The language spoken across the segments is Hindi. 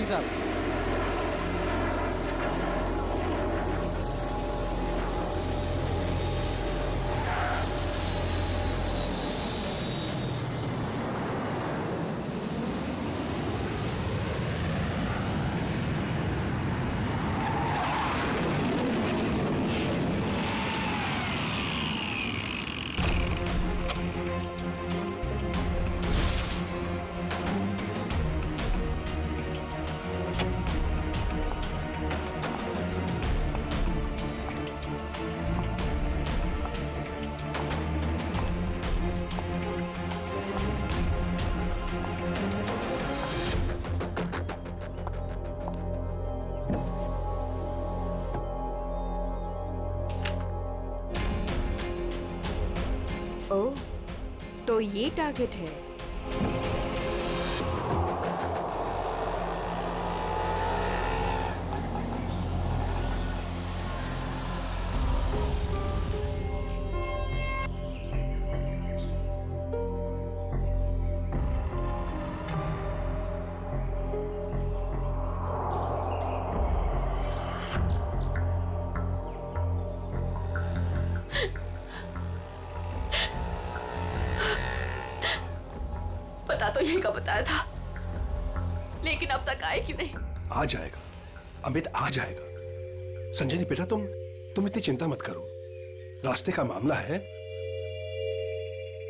साहब। ओह, तो ये टारगेट है। पता तो यही का बताया था, लेकिन अब तक आए क्यों नहीं? आ जाएगा अमित, आ जाएगा। संजनी बेटा, तुम इतनी चिंता मत करो। रास्ते का मामला है,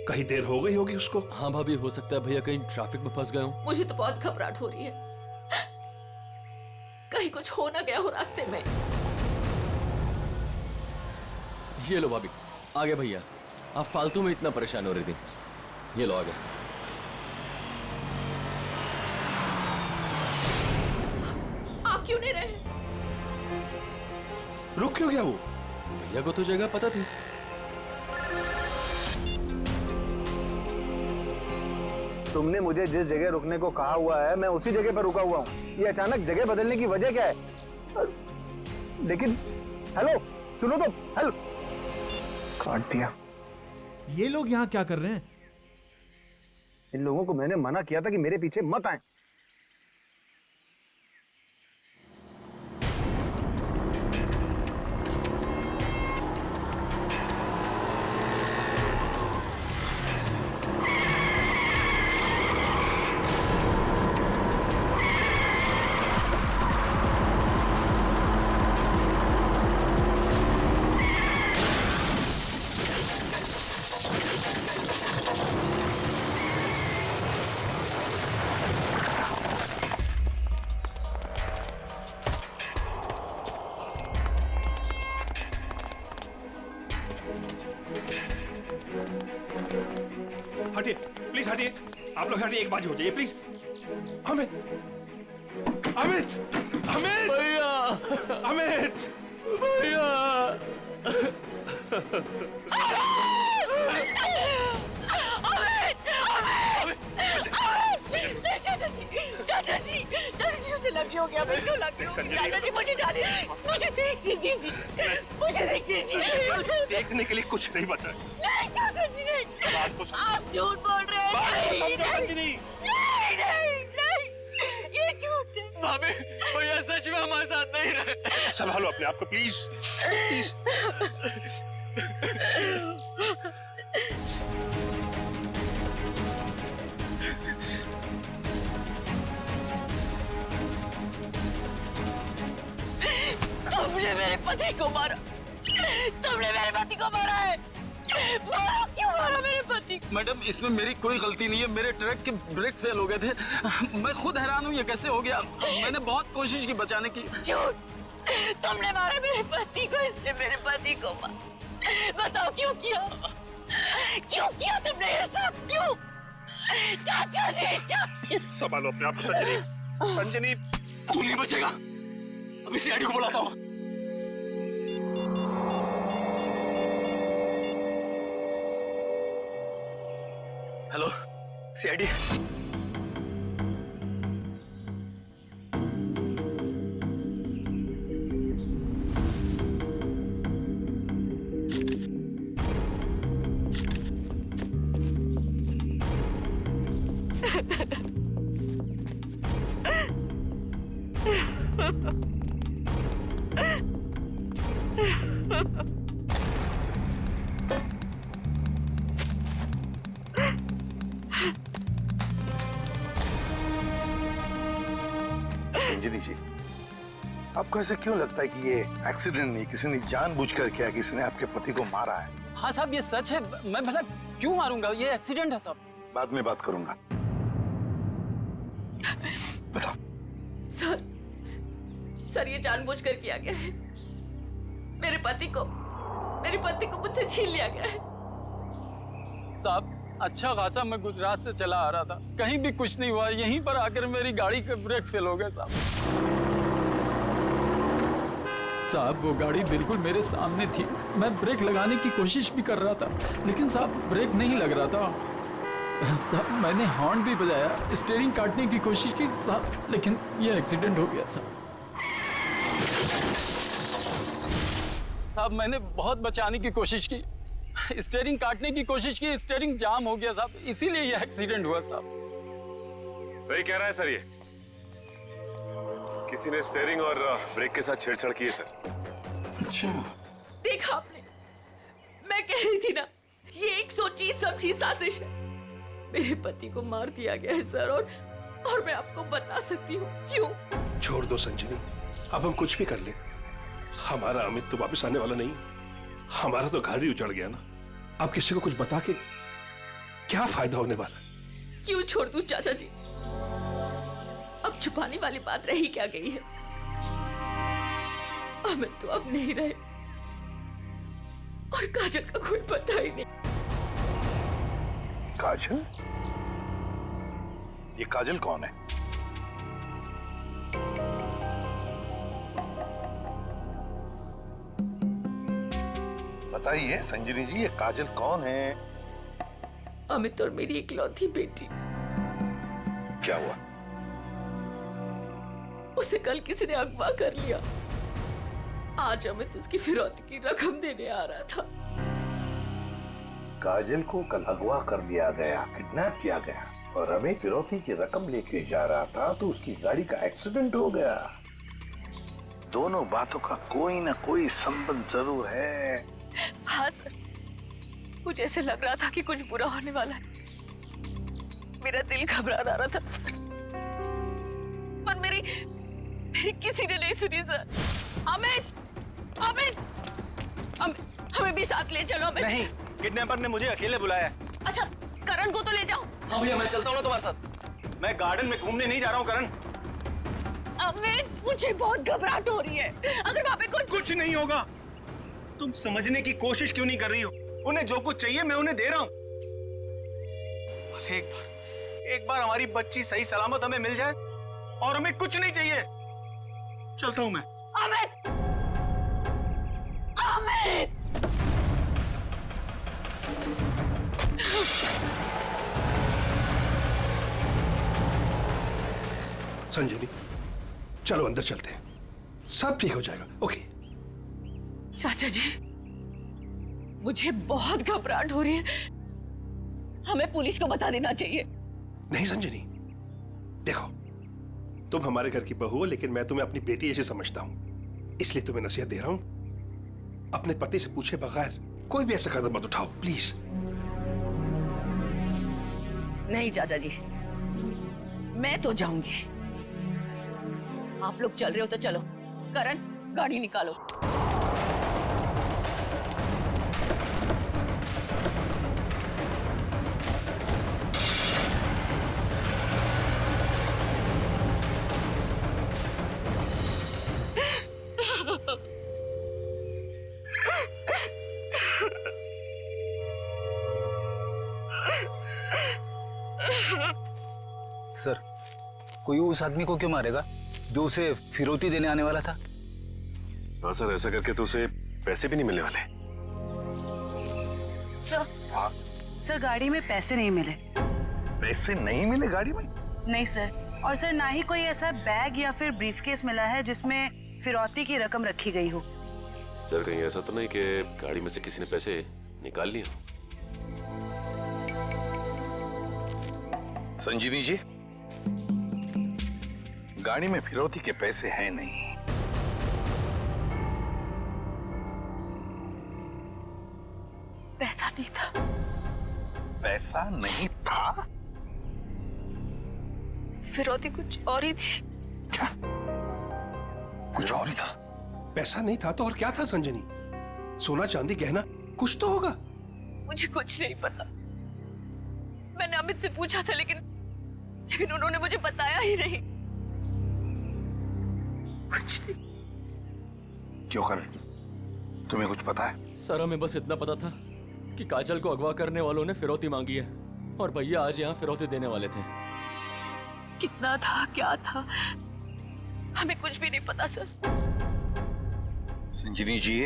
कहीं देर हो गई होगी उसको। हाँ भाभी, हो सकता है भैया कहीं ट्रैफिक में फंस गए हो। मुझे तो बहुत घबराहट हो रही है, कहीं कुछ हो ना गया हो रास्ते में। ये लो भाभी, आ गए भैया। आप फालतू में इतना परेशान हो रही थी। ये लो, आ गए। आप क्यों नहीं रहे? रुक क्यों गया वो? भैया को तो जगह पता थी। तुमने मुझे जिस जगह रुकने को कहा हुआ है, मैं उसी जगह पर रुका हुआ हूँ। ये अचानक जगह बदलने की वजह क्या है? लेकिन हेलो, सुनो तो। हेलो, काट दिया। ये लोग यहाँ क्या कर रहे हैं? इन लोगों को मैंने मना किया था कि मेरे पीछे मत आए। हटिए प्लीज, हटिए। आप लोग हटिए, एक बाजी हो जाइए प्लीज। अमित, अमित, अमित, भैया, अमित, भैया। चाचा जी, मुझे लगी हो गया। मैं क्यों लगी हो? चाचा जी, मुझे जाने दीजिए, मुझे देखने दीजिए, मुझे देखने दीजिए। देखने के लिए कुछ नहीं बता। नहीं चाचा जी, नहीं। आप झूठ बोल रहे हैं। नहीं, ये झूठ है। भाभी, भैया सच में हमारे साथ नहीं रहे। संभालो अपने आप को प्लीज, प्लीज। तुमने मेरे पति को मारा, तुमने मेरे पति को मारा है। मारा, क्यों मारा मेरे पति को? मैडम, इसमें मेरी कोई गलती नहीं है। मेरे ट्रक के ब्रेक फेल हो गए थे। मैं खुद हैरान हूँ ये कैसे हो गया। मैंने बहुत कोशिश की बचाने की। झूठ, तुमने मारा मेरे पति को, इसने मेरे पति को मारा। बताओ क्यों किया? क्यों किया तुमने ये सब? क्यों? चाचा जी, चाचा। संभालो अपने आप को संजनी, संजनी। तू नहीं बचेगा। अभी सीआईडी को बुलाता हूँ। Hello CID. संजनी जी, आपको ऐसे क्यों लगता है कि ये एक्सीडेंट नहीं, किसी ने जानबूझकर किया, किसी ने आपके पति को मारा है? हाँ साहब, ये सच है। मैं भला क्यों मारूंगा? ये एक्सीडेंट है साहब। बाद में बात करूंगा। बताओ। सर ये जानबूझकर किया गया है। मेरे पति को मुझसे छीन लिया गया है। साहब, अच्छा खासा मैं गुजरात से चला आ रहा था, कहीं भी कुछ नहीं हुआ, यहीं पर आकर मेरी गाड़ी का ब्रेक फेल हो गया साहब। साहब वो गाड़ी बिल्कुल मेरे सामने थी, मैं ब्रेक लगाने की कोशिश भी कर रहा था, लेकिन साहब ब्रेक नहीं लग रहा था। साहब मैंने हॉर्न भी बजाया, स्टीयरिंग काटने की कोशिश की साहब, लेकिन ये एक्सीडेंट हो गया साहब। साहब मैंने बहुत बचाने की कोशिश की, स्टीयरिंग काटने की कोशिश की, स्टीयरिंग जाम हो गया साहब, इसीलिए ये एक्सीडेंट हुआ साहब। सही कह रहा है सर, ये किसी ने स्टीयरिंग और ब्रेक के साथ छेड़छाड़ की है सर। अच्छा, देखा आपने, मैं कह रही थी ना, ये एक सोची समझी साजिश है। मेरे पति को मार दिया गया है सर, और मैं आपको बता सकती हूँ क्यों। छोड़ दो संजनी, अब हम कुछ भी कर ले, हमारा अमित तो वापस आने वाला नहीं, हमारा तो घर ही उजड़ गया ना। अब किसी को कुछ बता के क्या फायदा होने वाला है? क्यों छोड़ दूं चाचा जी, अब छुपाने वाली बात रही क्या गई है। अमित तो अब नहीं रहे, और काजल का कोई पता ही नहीं। काजल? ये काजल कौन है? बताइए संजनी जी, ये काजल कौन है? अमित और मेरी इकलौती बेटी। क्या हुआ? उसे कल किसी ने अगवा कर लिया, आज अमित उसकी फिरौती की रकम देने आ रहा था। काजल को कल अगवा कर लिया गया, किडनैप किया गया, और अमित फिरौती की रकम लेके जा रहा था तो उसकी गाड़ी का एक्सीडेंट हो गया। दोनों बातों का कोई ना कोई संबंध जरूर है। हाँ सर, मुझे ऐसे लग रहा था कि कुछ बुरा होने वाला है। मेरा दिल घबरा रहा था सर, पर मेरी किसी ने नहीं सुनी सर। अमित, अमित, हमें भी साथ ले चलो। अमित नहीं, किडनैपर ने मुझे अकेले बुलाया। अच्छा, करण को तो ले जाओ। हाँ भैया, मैं चलता हूँ ना तुम्हारे साथ। मैं गार्डन में घूमने नहीं जा रहा हूँ करण। अमित, मुझे बहुत घबराहट हो रही है, अगर वहाँ पे कुछ नहीं होगा। तुम समझने की कोशिश क्यों नहीं कर रही हो? उन्हें जो कुछ चाहिए मैं उन्हें दे रहा हूँ। बस एक बार हमारी बच्ची सही सलामत हमें मिल जाए, और हमें कुछ नहीं चाहिए। चलता हूँ मैं। अमित, अमित, संजनी चलो अंदर चलते हैं, सब ठीक हो जाएगा। ओके चाचा जी, मुझे बहुत घबराहट हो रही है, हमें पुलिस को बता देना चाहिए। नहीं संजनी, देखो तुम हमारे घर की बहू हो, लेकिन मैं तुम्हें अपनी बेटी जैसे समझता हूं, इसलिए तुम्हें नसीहत दे रहा हूं, अपने पति से पूछे बगैर कोई भी ऐसा कदम मत उठाओ प्लीज। नहीं चाचा जी, मैं तो जाऊंगी। आप लोग चल रहे हो तो चलो। करण, गाड़ी निकालो। सर, कोई उस आदमी को क्यों मारेगा जो उसे फिरौती देने आने वाला था? हाँ सर, ऐसा करके तो उसे पैसे भी नहीं मिलने वाले। सर गाड़ी में पैसे नहीं मिले। पैसे नहीं मिले गाड़ी में? नहीं सर, और सर ना ही कोई ऐसा बैग या फिर ब्रीफकेस मिला है जिसमें फिरौती की रकम रखी गई हो। सर कहीं ऐसा तो नहीं कि गाड़ी में से किसी ने पैसे निकाल लिए? संजीवी जी, गाड़ी में फिरौती के पैसे हैं नहीं। पैसा नहीं था। पैसा नहीं था? फिरौती कुछ और ही थी। क्या? कुछ और ही था? पैसा नहीं था तो और क्या था संजनी? सोना चांदी गहना कुछ तो होगा। मुझे कुछ नहीं पता। मैंने अमित से पूछा था लेकिन उन्होंने मुझे बताया ही नहीं। कुछ नहीं। क्यों कर? तुम्हें कुछ पता है? सर हमें बस इतना पता था कि काजल को अगवा करने वालों ने फिरौती मांगी है और भैया आज यहाँ फिरौती देने वाले थे। कितना था, क्या था, हमें कुछ भी नहीं पता सर। संजनी जी,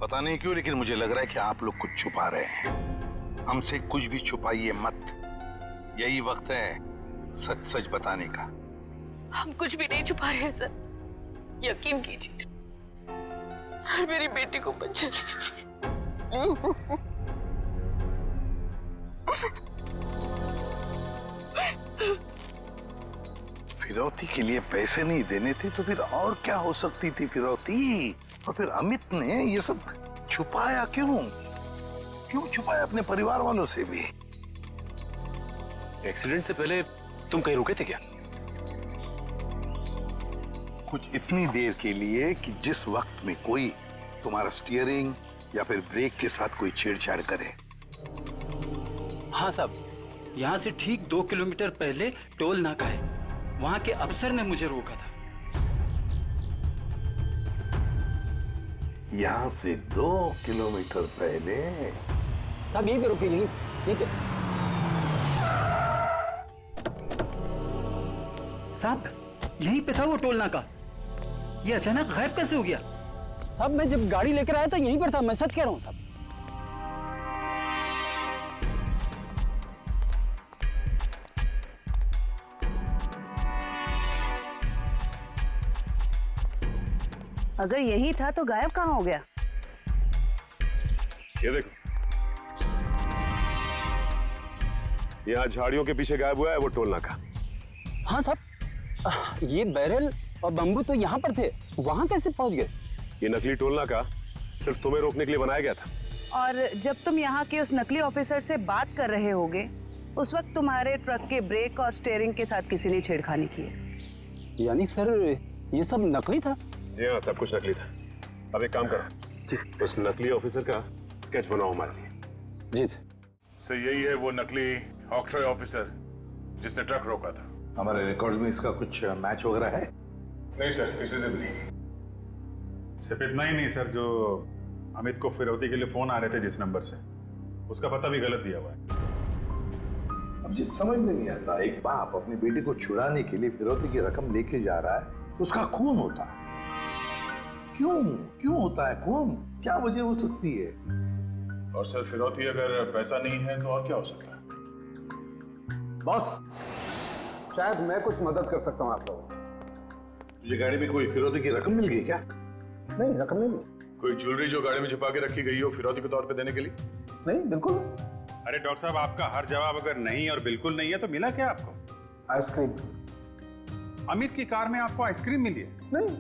पता नहीं क्यों लेकिन मुझे लग रहा है कि आप लोग कुछ छुपा रहे हैं। हमसे कुछ भी छुपाइए मत। यही वक्त है सच सच बताने का। हम कुछ भी नहीं छुपा रहे हैं सर, यकीन कीजिए। सर मेरी बेटी को बचा लीजिए। फिरौती के लिए पैसे नहीं देने थे तो फिर और क्या हो सकती थी फिरौती? और फिर अमित ने ये सब छुपाया क्यों? क्यों छुपाया अपने परिवार वालों से भी? एक्सीडेंट से पहले तुम कहीं रुके थे क्या? कुछ इतनी देर के लिए कि जिस वक्त में कोई तुम्हारा स्टीयरिंग या फिर ब्रेक के साथ कोई छेड़छाड़ करे। हाँ साहब, यहाँ से ठीक 2 किलोमीटर पहले टोल नाका है, वहाँ के अफसर ने मुझे रोका था। यहाँ से 2 किलोमीटर पहले? साहब यहीं पे रुके, यहीं पे। साहब यहीं पे था वो टोल नाका, ये अचानक गायब कैसे हो गया? साहब मैं जब गाड़ी लेकर आया था यहीं पर था, मैं सच कह रहा हूँ साहब। अगर यही था तो गायब कहाँ हो गया? ये देखो, यहाँ झाड़ियों के पीछे गायब हुआ है वो टोल नाका। हाँ साहब, ये बैरल और बम्बू तो यहाँ पर थे, वहाँ कैसे पहुँच गए? ये नकली टोल नाका सिर्फ तुम्हें रोकने के लिए बनाया गया था। और जब तुम यहाँ के उस नकली ऑफिसर से बात कर रहे होगे, उस वक्त तुम्हारे ट्रक के ब्रेक और स्टीयरिंग के साथ किसी ने छेड़खानी की है। यानी सर ये सब नकली था? जी हाँ, सब कुछ नकली था। अब एक काम करो, उस नकली ऑफिसर का स्केच बनाओ हमारे लिए। जी सर। सर यही है वो नकली ऑक्ट्रॉय ऑफिसर जिसने ट्रक रोका था। हमारे रिकॉर्ड में इसका कुछ मैच वगैरह है? नहीं सर, किसी से भी नहीं। सिर्फ इतना ही नहीं सर, जो अमित को फिरौती के लिए फोन आ रहे थे जिस नंबर से, उसका पता भी गलत दिया हुआ है। अब जिस समझ में नहीं आता, एक बाप अपनी बेटी को छुड़ाने के लिए फिरौती की रकम लेके जा रहा है, उसका खून होता है। क्यों होता है खून? क्या वजह हो सकती है? और सर फिरौती अगर पैसा नहीं है तो और क्या हो सकता है? बॉस, शायद मैं कुछ मदद कर सकता हूँ आप लोगों की। तुझे गाड़ी में कोई फिरौती की रकम मिल गई क्या? नहीं, रकम नहीं मिली। कोई ज्वेलरी जो गाड़ी में छुपा के रखी गई हो फिरौती के तौर पे देने के लिए? नहीं, बिल्कुल। अरे डॉक्टर साहब, आपका हर जवाब अगर नहीं और बिल्कुल नहीं है तो मिला क्या आपको? आइसक्रीम। अमित की कार में आपको आइसक्रीम मिली है? नहीं।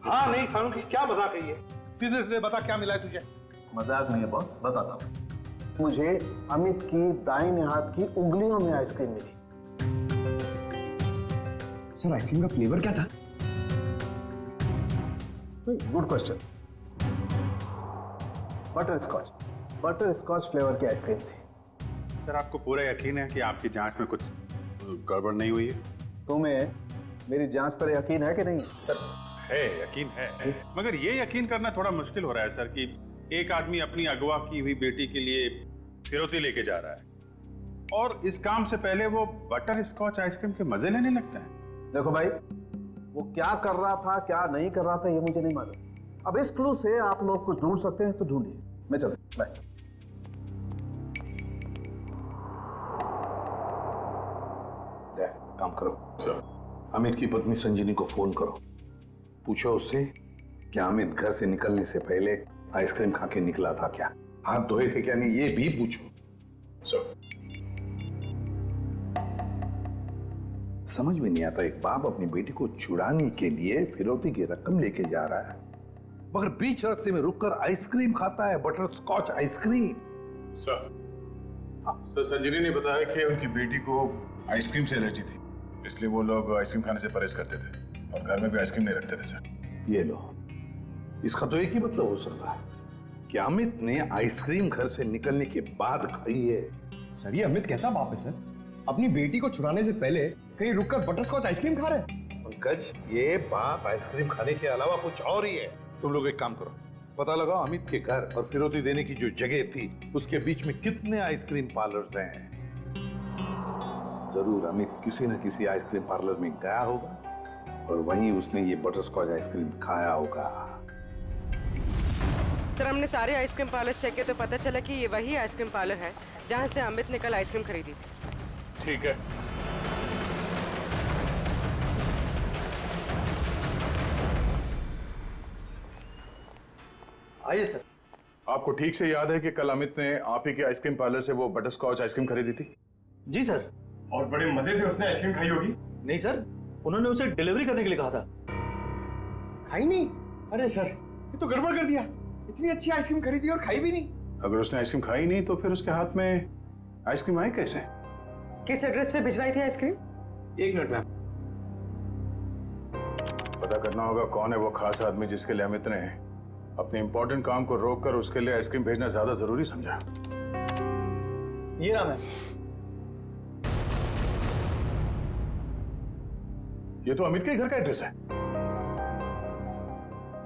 हाँ नहीं फारूकी, क्या मजाक है ये? सीधे सीधे बता, क्या मिला है तुझे? मजाक नहीं है बॉस, बताता हूँ। मुझे अमित की दाहिने हाथ की उंगलियों में आइसक्रीम मिली। सर आइसक्रीम का फ्लेवर क्या था? Good question. Butterscotch flavour की आइसक्रीम थी। सर आपको पूरा यकीन है कि आपकी जांच में कुछ गड़बड़ नहीं हुई है? तुम्हें मेरी जांच पर यकीन है कि नहीं? सर है, यकीन है, मगर ये यकीन करना थोड़ा मुश्किल हो रहा है सर कि एक आदमी अपनी अगवा की हुई बेटी के लिए फिरौती लेके जा रहा है और इस काम से पहले वो बटर स्कॉच आइसक्रीम के मजे लेने लगता है। देखो भाई, वो क्या कर रहा था क्या नहीं कर रहा था ये मुझे नहीं मालूम। अब इस क्लू से आप लोग कुछ ढूंढ सकते हैं तो ढूंढिए। मैं चलता हूं, बाय। काम करो सर, अमित की पत्नी संजीनी को फोन करो, पूछो उससे कि अमित घर से निकलने से पहले आइसक्रीम खा के निकला था क्या, हाथ धोए थे क्या नहीं, ये भी पूछो। समझ में नहीं आता, एक बाप अपनी बेटी को छुड़ाने के लिए फिरौती की रकम लेके जा रहा है, मगर बीच रास्ते में रुककर आइसक्रीम खाता है, बटर स्कॉच आइसक्रीम। सर संजीनी ने बताया कि उनकी बेटी को आइसक्रीम से एलर्जी थी, इसलिए वो लोग आइसक्रीम खाने से परहेज करते थे और घर में भी आइसक्रीम नहीं रखते थे सर। ये लो, इसका तो एक ही मतलब हो सकता है कि अमित ने आइसक्रीम घर से निकलने के बाद खाई है। सर ये अमित कैसा बाप है सर? अपनी बेटी को छुड़ाने से पहले कहीं रुककर बटरस्कॉच आइसक्रीम खा रहे हैं। पंकज, ये बाप आइसक्रीम खाने के अलावा कुछ और ही है। तुम लोग एक काम करो, पता लगाओ अमित के घर और फिरौती देने की जो जगह थी उसके बीच में कितने आइसक्रीम पार्लर्स हैं। जरूर अमित किसी न किसी आइसक्रीम पार्लर में गया होगा और वहीं उसने ये बटरस्कॉच आइसक्रीम खाया होगा। सर हमने सारे आइसक्रीम पार्लर चेक किए तो पता चला कि ये वही आइसक्रीम पार्लर है जहाँ से अमित ने कल आइसक्रीम खरीदी थी। ठीक है। आइए सर। आपको ठीक से याद है कि कल अमित ने आप ही के आइसक्रीम पार्लर से वो बटरस्कॉच आइसक्रीम खरीदी थी? जी सर। और बड़े मजे से उसने आइसक्रीम खाई होगी? नहीं सर, उन्होंने उसे डिलीवरी करने के लिए कहा था। खाई नहीं? अरे सर ये तो गड़बड़ कर दिया, इतनी अच्छी आइसक्रीम खरीदी और खाई भी नहीं। अगर उसने आइसक्रीम खाई नहीं तो फिर उसके हाथ में आइसक्रीम आई कैसे? किस एड्रेस पे भिजवाई थी आइसक्रीम? 1 minute ma'am. पता करना होगा कौन है वो खास आदमी जिसके लिए अमित ने अपने इंपॉर्टेंट काम को रोककर उसके लिए आइसक्रीम भेजना ज्यादा जरूरी समझा। ये नाम है। ये तो अमित के घर का एड्रेस है।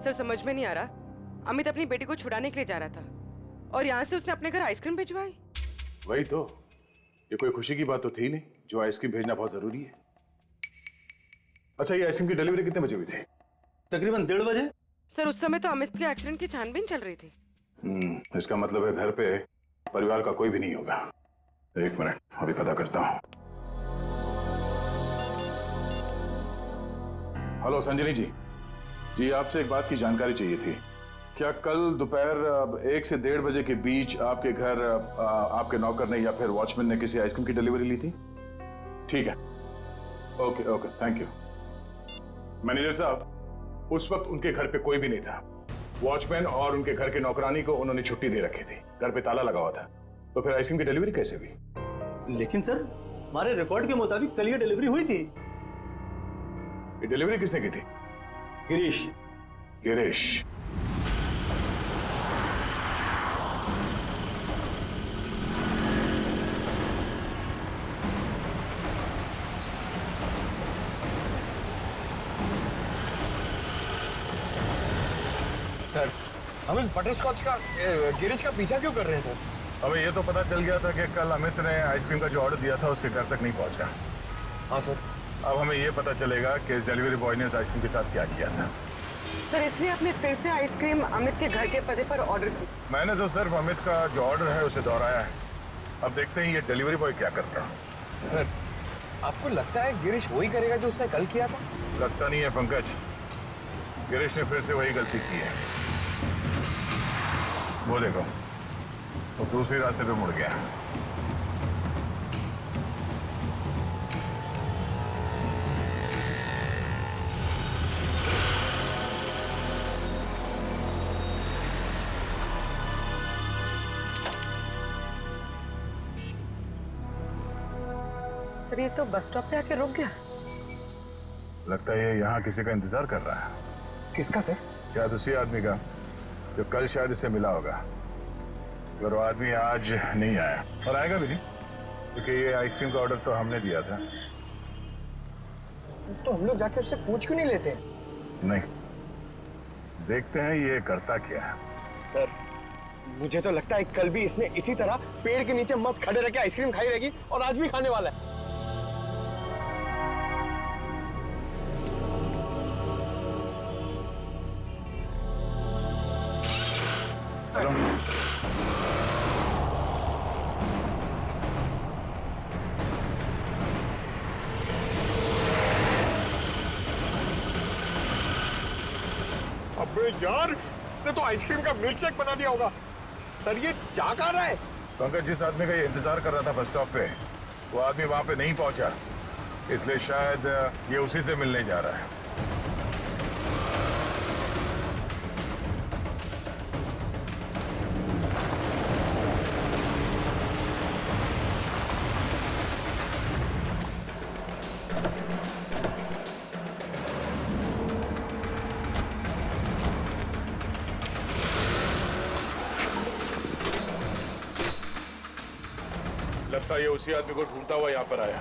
सर समझ में नहीं आ रहा, अमित अपनी बेटी को छुड़ाने के लिए जा रहा था और यहाँ से उसने अपने घर आइसक्रीम भिजवाई। वही तो, ये कोई खुशी की बात तो थी नहीं जो आइसक्रीम भेजना बहुत जरूरी है। अच्छा, ये आइसक्रीम की डिलीवरी कितने बजे हुई थी? तकरीबन 1:30 बजे। सर उस समय तो अमित के एक्सीडेंट की छानबीन चल रही थी। इसका मतलब है घर पे परिवार का कोई भी नहीं होगा। 1 मिनट, अभी पता करता हूँ। हेलो संजनी जी, जी आपसे एक बात की जानकारी चाहिए थी। क्या कल दोपहर 1 से 1:30 बजे के बीच आपके घर आपके नौकर ने या फिर वॉचमैन ने किसी आइसक्रीम की डिलीवरी ली थी? ठीक है, okay okay, thank you. Manager साहब, उस वक्त उनके घर पे कोई भी नहीं था। वॉचमैन और उनके घर के नौकरानी को उन्होंने छुट्टी दे रखी थी, घर पे ताला लगा हुआ था, तो फिर आइसक्रीम की डिलीवरी कैसे हुई? लेकिन सर हमारे रिकॉर्ड के मुताबिक कल ये डिलीवरी हुई थी। ये डिलीवरी किसने की थी? गिरीश। गिरीश? सर हम इस बटरस्कॉच का गिरीश का पीछा क्यों कर रहे हैं सर? हमें ये तो पता चल गया था कि कल अमित ने आइसक्रीम का जो ऑर्डर दिया था उसके घर तक नहीं पहुंचा। हाँ सर। अब हमें ये पता चलेगा कि डिलीवरी बॉय ने इस आइसक्रीम के साथ क्या किया था। सर इसलिए आपने फिर से आइसक्रीम अमित के घर के पते पर ऑर्डर की? मैंने तो सिर्फ अमित का जो ऑर्डर है उसे दोहराया है। अब देखते हैं ये डिलीवरी बॉय क्या करता है। सर आपको लगता है गिरीश वही करेगा जो उसने कल किया था? लगता नहीं है पंकज, गिरीश ने फिर से वही गलती की है। वो देखो, वो दूसरे रास्ते पे मुड़ गया। सर ये तो बस स्टॉप पे आके रुक गया। लगता है ये यहाँ किसी का इंतजार कर रहा है। किसका सर? शायद उसी आदमी का जो कल शायद इससे मिला होगा। अगर वो आदमी आज नहीं आया, और आएगा भी नहीं, क्योंकि ये आइसक्रीम का ऑर्डर तो हमने दिया था। तो हम लोग जाके उससे पूछ क्यों नहीं लेते? नहीं, देखते हैं ये करता क्या है। सर मुझे तो लगता है कल भी इसने इसी तरह पेड़ के नीचे मस्त खड़े रह के आइसक्रीम खाई रहेगी और आज भी खाने वाला है। अबे यार, इसने तो आइसक्रीम का मिल्क शेक बना दिया होगा। सर ये जा कहाँ रहा है? पंकज, जिस आदमी का ये इंतजार कर रहा था बस स्टॉप पे, वो आदमी वहां पे नहीं पहुंचा। इसलिए शायद ये उसी से मिलने जा रहा है। लगता है ये उसी आदमी को ढूंढता हुआ यहां पर आया।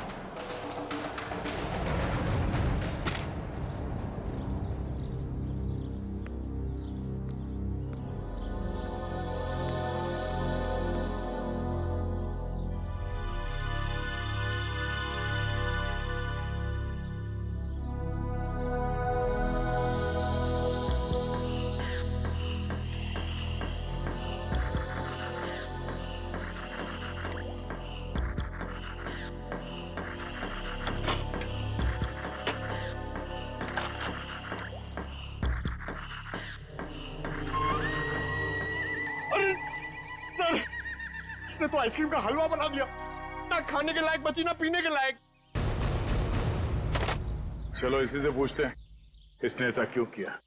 सर, इसने तो आइसक्रीम का हलवा बना दिया, ना खाने के लायक बची ना पीने के लायक। चलो इसी से पूछते हैं इसने ऐसा क्यों किया।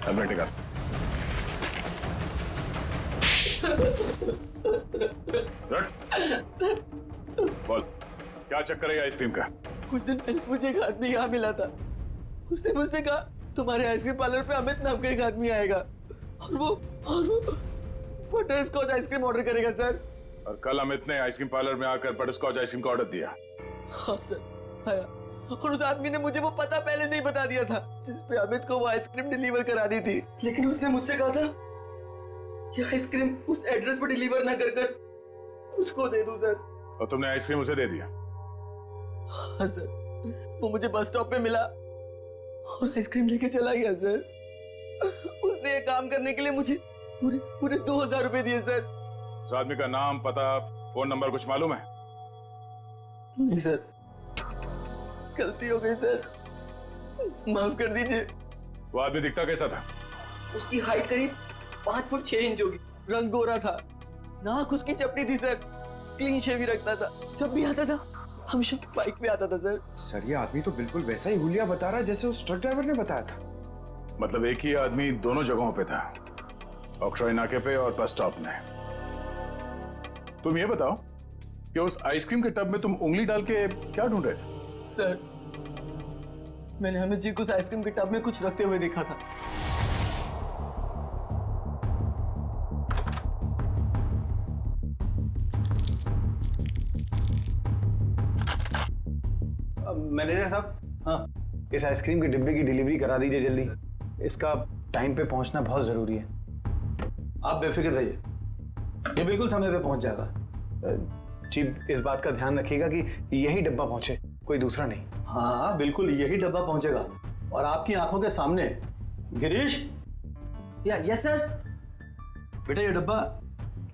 हेलमेट निकाल। बोल क्या चक्कर है आइसक्रीम का? कुछ दिन पहले मुझे एक आदमी यहाँ मिला था। उसने मुझसे कहा तुम्हारे आइसक्रीम पार्लर पे अमित नाम का एक आदमी आएगा और वो बटर स्कॉच आइसक्रीम ऑर्डर करेगा सर। और कल अमित ने आइसक्रीम पार्लर में आकर बटर स्कॉच आइसक्रीम का ऑर्डर दिया। हाँ सर आया, और उस आदमी ने मुझे वो पता पहले से ही बता दिया था जिस पे अमित को वो आइसक्रीम डिलीवर करानी थी। लेकिन उसने मुझसे कहा था कि आइसक्रीम उस एड्रेस पर डिलीवर ना कर उसको दे दूं सर। और तुमने आइसक्रीम उसे दे दिया? हाँ सर, वो मुझे बस स्टॉप पे मिला और आइसक्रीम लेके चला गया सर। उसने ये काम करने के लिए मुझे पूरे 2000 रुपए दिए सर। उस आदमी का नाम, पता, फोन नंबर कुछ मालूम है? नहीं सर, गलती हो गई सर, माफ कर दीजिए। वो आदमी दिखता कैसा था? उसकी हाइट करीब 5 फुट 6 इंच होगी, रंग गोरा था, नाक उसकी चपटी थी सर, क्लीन शेव ही रखता था, जब भी आता था हमेशा बाइक पे आता था सर। सर ये आदमी तो बिल्कुल वैसा ही हुलिया बता रहा है जैसे उस ट्रक ड्राइवर ने बताया था। मतलब एक ही आदमी दोनों जगहों पे था, ऑक्ट्रॉय नाके पे और बस स्टॉप में। तुम ये बताओ कि उस आइसक्रीम के टब में तुम उंगली डाल के क्या ढूंढ रहे थे? सर मैंने अमित जी को उस आइसक्रीम के टब में कुछ रखते हुए देखा था। मैनेजर साहब, हाँ इस आइसक्रीम के डिब्बे की डिलीवरी करा दीजिए जल्दी। इसका टाइम पे पहुंचना बहुत जरूरी है। आप बेफिक्र रहिए, ये बिल्कुल समय पे पहुंच जाएगा। जी इस बात का ध्यान रखिएगा कि यही डब्बा पहुंचे, कोई दूसरा नहीं। हाँ बिल्कुल यही डब्बा पहुंचेगा और आपकी आंखों के सामने। Girish, yes sir. बेटा ये डब्बा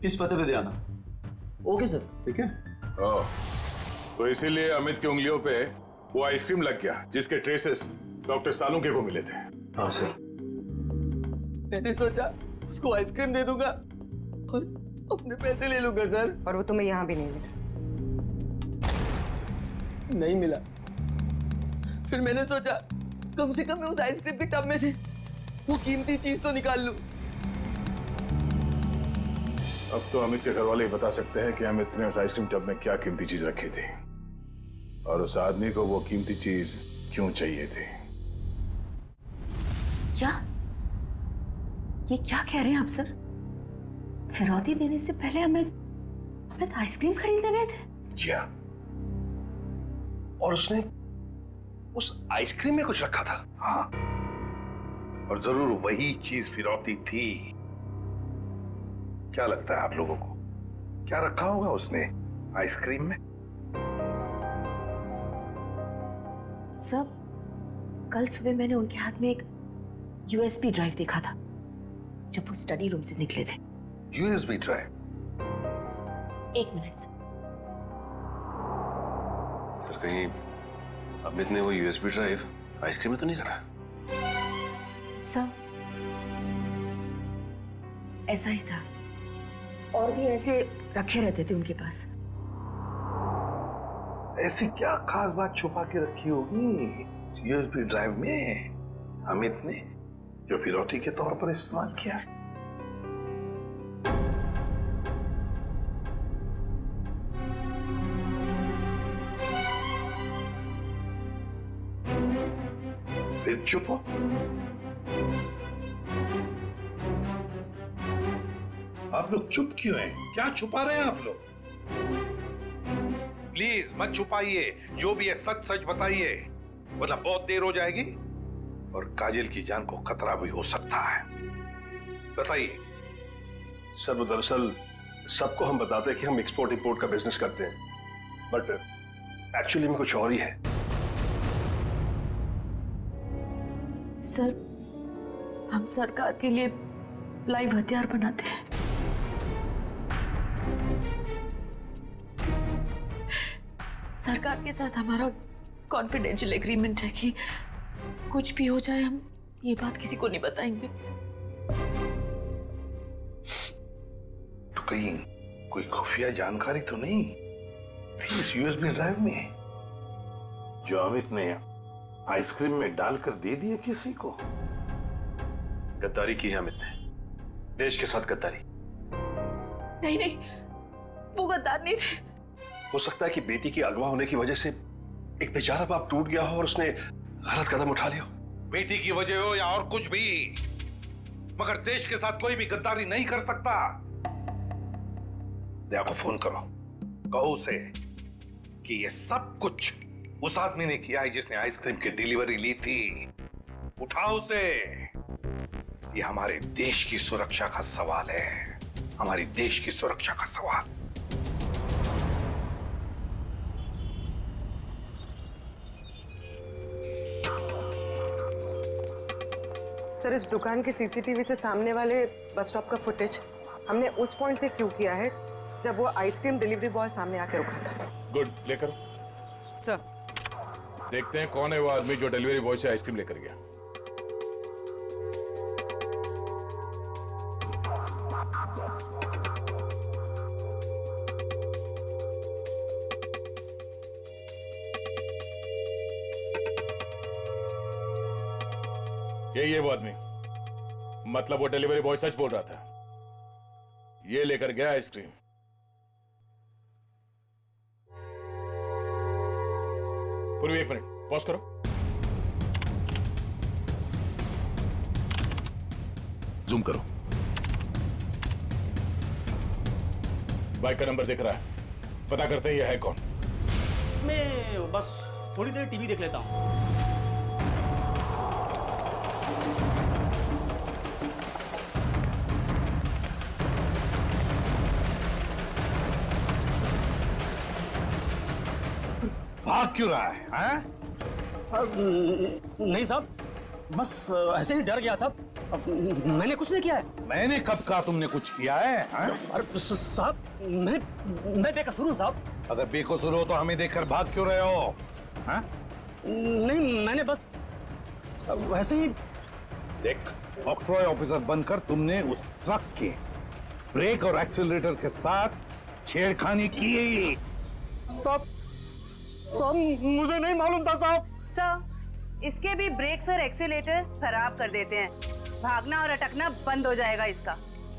इस पते पे दे आना। Okay sir. ठीक है। ओह, तो इसीलिए अमित की उंगलियों पे वो आइसक्रीम लग गया जिसके ट्रेसेस डॉक्टर सालुंके को मिले थे। हाँ सर। मैंने सोचा उसको आइसक्रीम दे दूंगा और अपने पैसे ले लूंगा सर। और वो तुम्हें यहाँ भी नहीं मिला? नहीं मिला। फिर मैंने सोचा कम से कम मैं उस आइसक्रीम के टब में से वो कीमती चीज तो निकाल लूं। अब तो अमित के घर वाले ही बता सकते हैं कि अमित ने उस आइसक्रीम टब में क्या कीमती चीज रखी थी और उस आदमी को वो कीमती चीज क्यों चाहिए थी। क्या ये क्या कह रहे हैं आप सर? फिरौती देने से पहले अमित आइसक्रीम खरीदने गए थे? जी हाँ, और उसने उस आइसक्रीम में कुछ रखा था। हाँ, और जरूर वही चीज फिरौती थी। क्या लगता है आप लोगों को, क्या रखा होगा उसने आइसक्रीम में? सब कल सुबह मैंने उनके हाथ में एक यूएसबी ड्राइव देखा था जब वो स्टडी रूम से निकले थे। USB drive? 1 मिनट सर, कहीं अमित ने वो यूएसबी ड्राइव आइसक्रीम में तो नहीं रखा? सर ऐसा ही था, और भी ऐसे रखे रहते थे उनके पास। ऐसी क्या खास बात छुपा के रखी होगी यूएसबी ड्राइव में अमित ने, जो फिरौती के तौर पर इस्तेमाल किया? फिर चुप हो। आप लोग चुप क्यों हैं? क्या छुपा रहे हैं आप लोग? प्लीज मत छुपाइए, जो भी है सच सच बताइए, वरना बहुत देर हो जाएगी और काजल की जान को खतरा भी हो सकता है। बताइए। सर वो दरअसल सबको हम बताते हैं कि हम एक्सपोर्ट इंपोर्ट का बिजनेस करते हैं, बट एक्चुअली में कुछ और ही है। सर, हम सरकार के लिए लाइव हथियार बनाते हैं। सरकार के साथ हमारा कॉन्फिडेंशियल एग्रीमेंट है कि कुछ भी हो जाए हम ये बात किसी को नहीं बताएंगे। तो कहीं कोई खुफिया जानकारी तो नहीं थी इस यूएसबी ड्राइव में, जो अमित ने आइसक्रीम में डालकर दे दिया किसी को? गद्दारी की है अमित ने, देश के साथ गद्दारी। नहीं नहीं, वो गद्दार नहीं थे। हो सकता है कि बेटी के अगवा होने की वजह से एक बेचारा बाप टूट गया हो और उसने गलत कदम उठा लिया हो। बेटी की वजह हो या और कुछ भी, मगर देश के साथ कोई भी गद्दारी नहीं कर सकता। दया को फोन करो, कहो उसे कि ये सब कुछ उस आदमी ने किया है जिसने आइसक्रीम की डिलीवरी ली थी। उठाओ उसे। ये हमारे देश की सुरक्षा का सवाल है, हमारी देश की सुरक्षा का सवाल। सर, इस दुकान के सीसीटीवी से सामने वाले बस स्टॉप का फुटेज हमने उस पॉइंट से क्यू किया है जब वो आइसक्रीम डिलीवरी बॉय सामने आके रुका था। गुड, लेकर सर देखते हैं कौन है वो आदमी जो डिलीवरी बॉय से आइसक्रीम लेकर गया। ये वो आदमी, मतलब वो डिलीवरी बॉय सच बोल रहा था, ये लेकर गया आइसक्रीम। पूर्वी, एक मिनट पॉज करो। जूम करो। बाइक का नंबर दिख रहा है, पता करते हैं ये है कौन। मैं बस थोड़ी देर टीवी देख लेता हूं। भाग क्यों रहा है, हैं? नहीं साहब, बस ऐसे ही डर गया था। मैंने कुछ नहीं किया है। मैंने कब कहा तुमने कुछ किया है? अरे साहब, मैं बेकसूर हूँ साहब। अगर बेकसूर हो तो हमें देखकर भाग क्यों रहे हो? हैं? नहीं, मैंने बस वैसे ही। देख, ऑक्ट्रॉय ऑफिसर बनकर तुमने उस ट्रक के ब्रेक और एक्सीलरेटर के साथ छेड़खानी की। साहब मुझे नहीं मालूम था साहब। सर, इसके भी ब्रेक्स और एक्सीलेटर खराब कर देते हैं, भागना और अटकना बंद हो जाएगा इसका।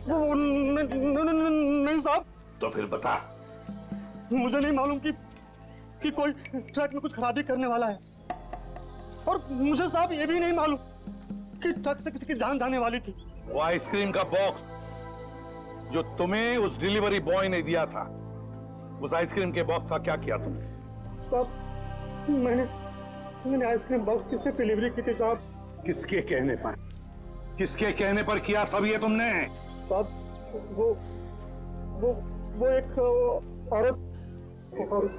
नहीं साहब। तो फिर बता। मुझे नहीं मालूम कि कोई ट्रक में कुछ खराबी करने वाला है, और मुझे साहब ये भी नहीं मालूम कि ट्रक से किसी की जान जाने वाली थी। वो आइसक्रीम का बॉक्स जो तुम्हें उस डिलीवरी बॉय ने दिया था, उस आइसक्रीम के बॉक्स का क्या किया तुमने? साहब, मैंने आइसक्रीम बॉक्स किससे डिलीवरी की थी साहब? किसके कहने पर? किसके कहने पर किया सब ये तुमने? साहब, वो एक औरत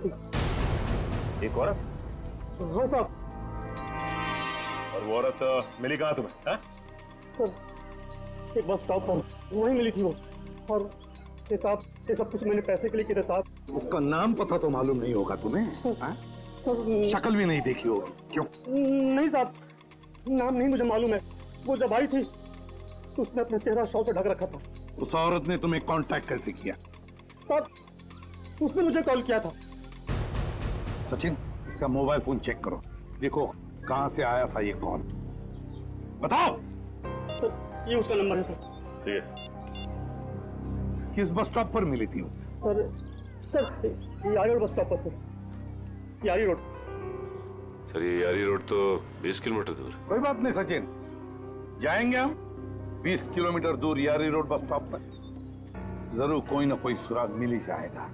थी। एक औरत? हाँ साहब। और वो औरत मिली कहाँ तुम्हें? सर, एक बस स्टॉप पर वहीं मिली थी वो, और ये साहब, ये सब कुछ मैंने पैसे के लिए किया साहब। उसका नाम पता तो मालूम नहीं होगा तुम्हें? शक्ल भी नहीं देखी होगी, क्यों? नहीं साहब, नाम नहीं मुझे मालूम है। वो जब आई थी तो उसने अपना चेहरा शॉल से ढक रखा था, उस औरत ने तुम्हें कांटेक्ट कैसे किया? साहब उसने मुझे कॉल किया था। सचिन, इसका मोबाइल फोन चेक करो, देखो कहां से आया था ये कॉल। बताओ। सर ये उसका नंबर है सर। ठीक है। किस बस स्टॉप पर मिली थी वो? सर यारी रोड बस स्टॉप पर सर। यारी रोड। सर ये यारी रोड तो 20 किलोमीटर दूर। कोई बात नहीं सचिन, जाएंगे हम 20 किलोमीटर दूर यारी रोड बस स्टॉप पर। जरूर कोई ना कोई सुराग मिल ही जाएगा।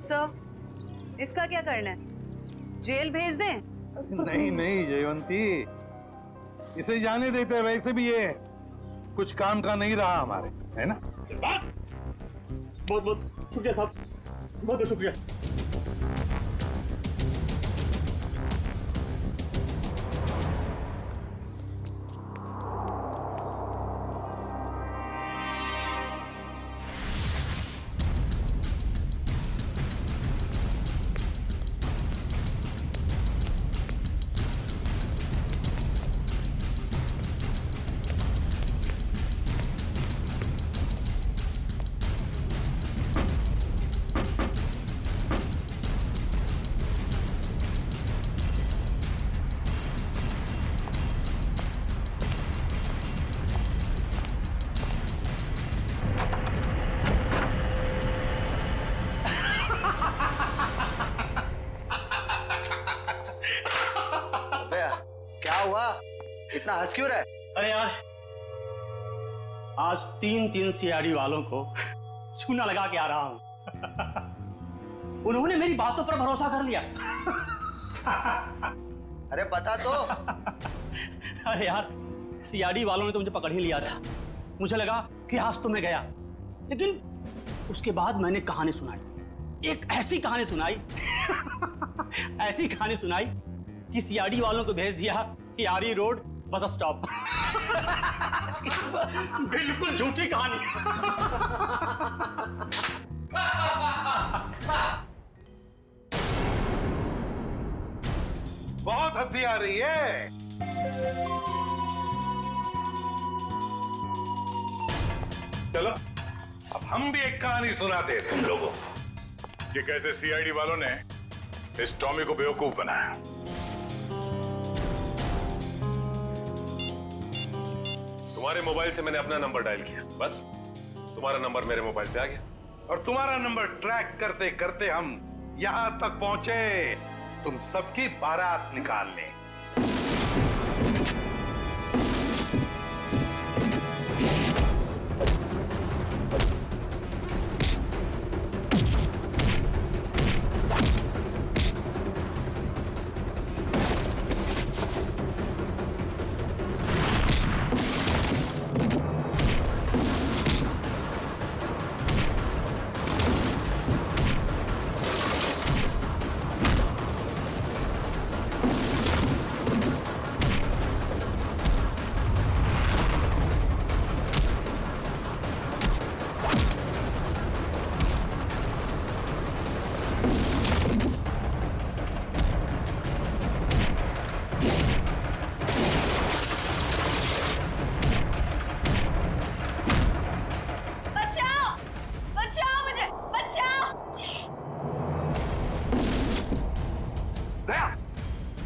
सर इसका क्या करना है? जेल भेज दें? नहीं नहीं जयवंती, इसे जाने देते। वैसे भी ये कुछ काम का नहीं रहा हमारे, है ना? बहुत बहुत शुक्रिया साहब, बहुत बहुत शुक्रिया। क्या हुआ? इतना हंस क्यों रहा है? अरे यार आज 3 सीआईडी वालों को चूना लगा के आ रहा हूं। उन्होंने मेरी बातों पर भरोसा कर लिया। अरे बता तो। अरे यार सीआईडी वालों ने तो मुझे पकड़ ही लिया था। मुझे लगा कि आज तो मैं गया, लेकिन उसके बाद मैंने कहानी सुनाई। एक ऐसी कहानी सुनाई ऐसी कहानी सुनाई कि सीआईडी वालों को भेज दिया यारी रोड बस स्टॉप। बिल्कुल झूठी कहानी। बहुत हंसी आ रही है। चलो अब हम भी एक कहानी सुनाते हैं तुम लोगों को कि कैसे सीआईडी वालों ने इस टॉमी को बेवकूफ बनाया। तुम्हारे मोबाइल से मैंने अपना नंबर डायल किया, बस तुम्हारा नंबर मेरे मोबाइल पे आ गया। और तुम्हारा नंबर ट्रैक करते करते हम यहां तक पहुंचे तुम सबकी बारात निकालने।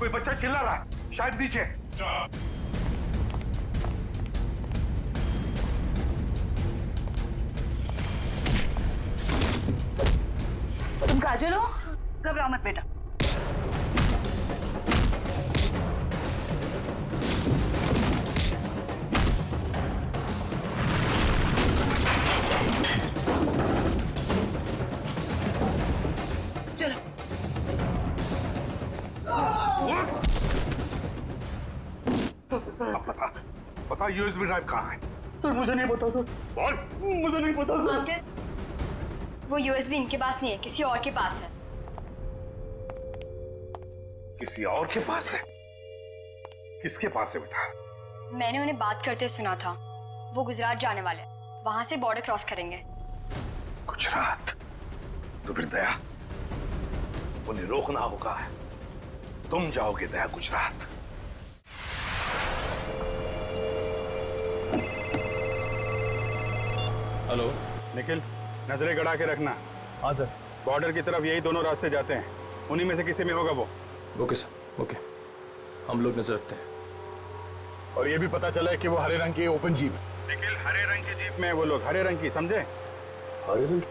कोई बच्चा चिल्ला रहा है, शायद नीचे। तुम काजल हो? घबराओ मत बेटा। चलो पता यूएसबी ड्राइव कहाँ है? सर मुझे नहीं पता सर। बोल। मुझे नहीं पता सर। अंकल वो यूएसबी इनके पास नहीं है, किसी और के पास है। किसी और के पास है? किसके पास है बेटा? मैंने उन्हें बात करते सुना था, वो गुजरात जाने वाले, वहां से बॉर्डर क्रॉस करेंगे। गुजरात? तो फिर दया, उन्हें रोकना होगा। तुम जाओगे दया गुजरात। हेलो निखिल, नजरें गड़ा के रखना। हाँ सर। बॉर्डर की तरफ यही दोनों रास्ते जाते हैं, उन्हीं में से किसी में होगा वो। ओके सर, ओके, हम लोग नजर रखते हैं। और ये भी पता चला है कि वो हरे रंग की ओपन जीप है। निखिल, हरे रंग की जीप में वो लोग, हरे रंग की, समझे? हरे रंग?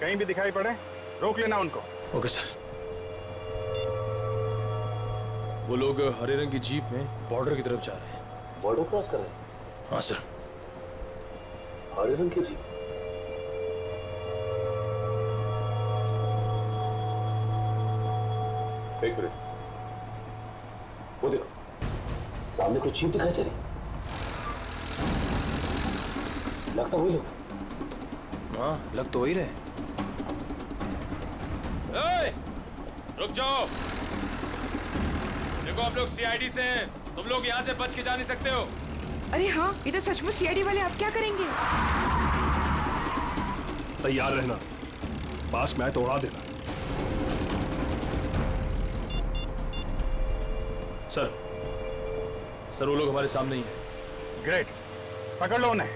कहीं भी दिखाई पड़े रोक लेना उनको। Okay sir. वो लोग हरे रंग की जीप में बॉर्डर की तरफ जा रहे हैं। बॉर्डर क्रॉस कर रहे हैं? हाँ सर। हरे रंग की जीप? एक मिनट, वो देखो सामने कोई जीप दिखाई दे रही, लगता वही लोग। हाँ, लग तो वही रहे। रुक जाओ, देखो आप लोग सीआईडी से हैं, तुम लोग यहाँ से बच के जा नहीं सकते हो। अरे हाँ, ये तो सचमुच सीआईडी वाले, आप क्या करेंगे? तैयार रहना, पास मैं तो उड़ा देना। सर, सर वो लोग हमारे सामने ही हैं। ग्रेट, पकड़ लो उन्हें।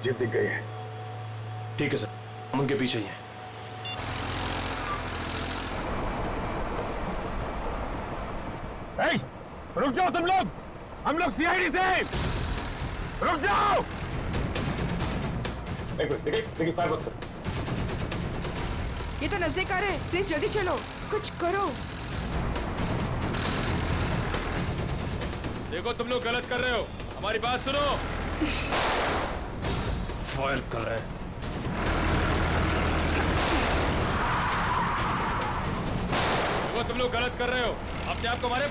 जीप दिख गई है। ठीक है सर, हम उनके पीछे ही हैं। रुक जाओ तुम लोग, हम लोग सीआईडी से, रुक जाओ। एक मिनट, देखिए फायर मत करो। ये तो नजदीक है, प्लीज जल्दी चलो, कुछ करो। देखो तुम लोग गलत कर रहे हो, हमारी बात सुनो। फायर कर रहे हैं। देखो तुम लोग गलत कर रहे हो, अपने आप को मारे।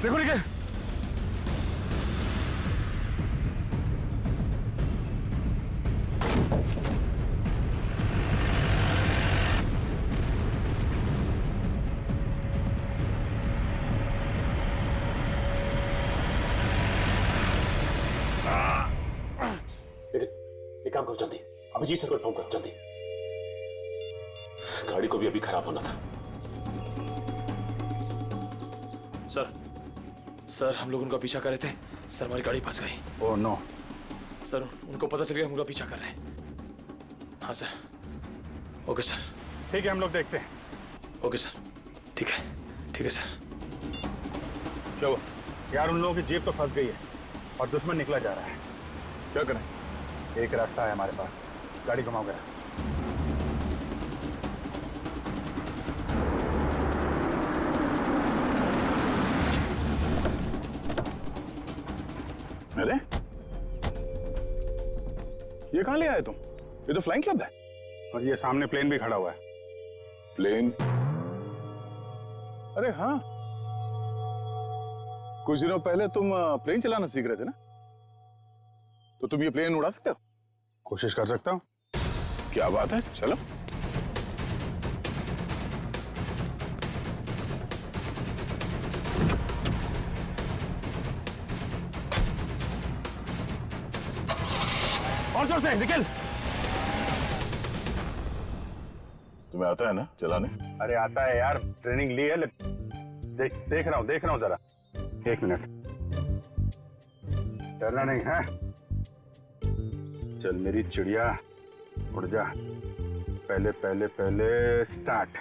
देखो निकल, एक काम करो जल्दी, अभिजीत सर को फोन करो जल्दी। इस गाड़ी को भी अभी खराब होना था। सर, सर हम लोग उनका पीछा कर रहे थे, सर हमारी गाड़ी फंस गई। Oh no. सर उनको पता चल गया हम उनका पीछा कर रहे हैं। हाँ सर। Okay sir. ठीक है, हम लोग देखते हैं। ओके सर, ठीक है, ठीक है सर। लो यार, उन लोगों की जीप तो फंस गई है और दुश्मन निकला जा रहा है। क्या करें? एक रास्ता है हमारे पास, गाड़ी घुमाओ गया। अरे ये कहां ले आए तुम? ये तो फ्लाइंग क्लब है। और ये सामने प्लेन भी खड़ा हुआ है। प्लेन? अरे हाँ, कुछ दिनों पहले तुम प्लेन चलाना सीख रहे थे ना, तो तुम ये प्लेन उड़ा सकते हो? कोशिश कर सकता हूँ। क्या बात है, चलो। और जोर से निकल। तुम्हें आता है ना चलाने? अरे आता है यार, ट्रेनिंग ली है। देख रहा हूँ जरा। एक मिनट, डरना नहीं है। चल मेरी चिड़िया, उड़ जा। पहले पहले पहले स्टार्ट।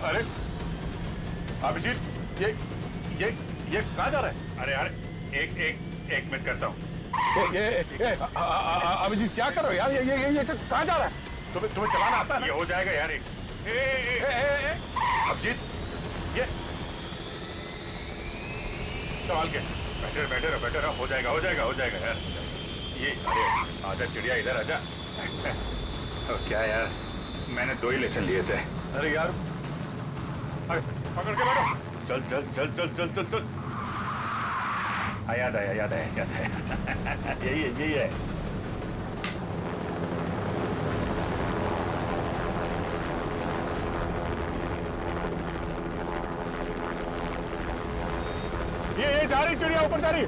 अरे अभिजीत, ये कहाँ जा रहा है? अरे यार, एक मिनट करता हूँ। अभिजीत क्या कर रहे हो यार? ये कहाँ जा रहा है? तुम्हें चलाना आता है? ये हो जाएगा यार। अभिजीत, ये संभाल के। बैठे रहो, हो जाएगा यार। ये अरे आजा चिड़िया, इधर आजा। क्या यार, मैंने 2 ही लेसन लिए थे। अरे यार, अरे पकड़ के बैठो। चल। याद आया। यही है। ये जा रही चिड़िया, ऊपर जा रही।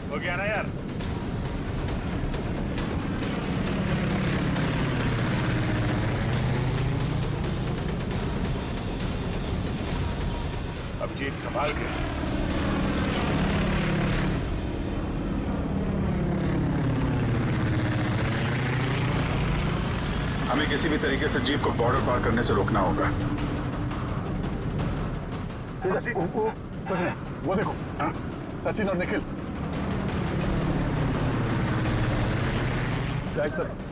हो गया ना यार। अब जीत संभाल के। हमें किसी भी तरीके से जीप को बॉर्डर पार करने से रोकना होगा। वो देखो, सचिन और निखिल इस तरफ।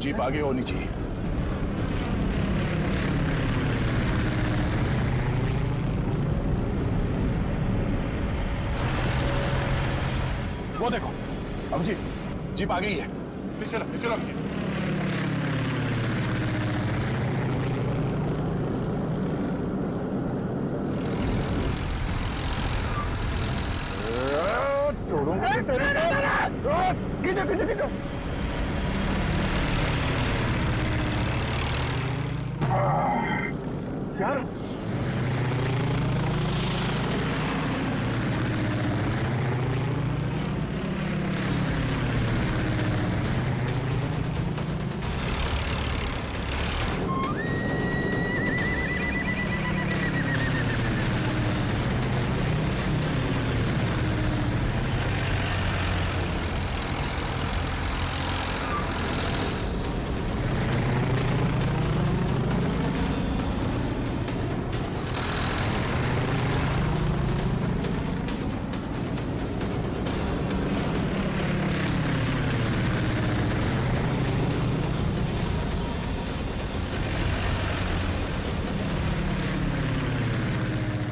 जीप आगे होनी चाहिए। वो देखो अभिजीत, जीप आ गई है। चलो अभिजीत। खींचो। यार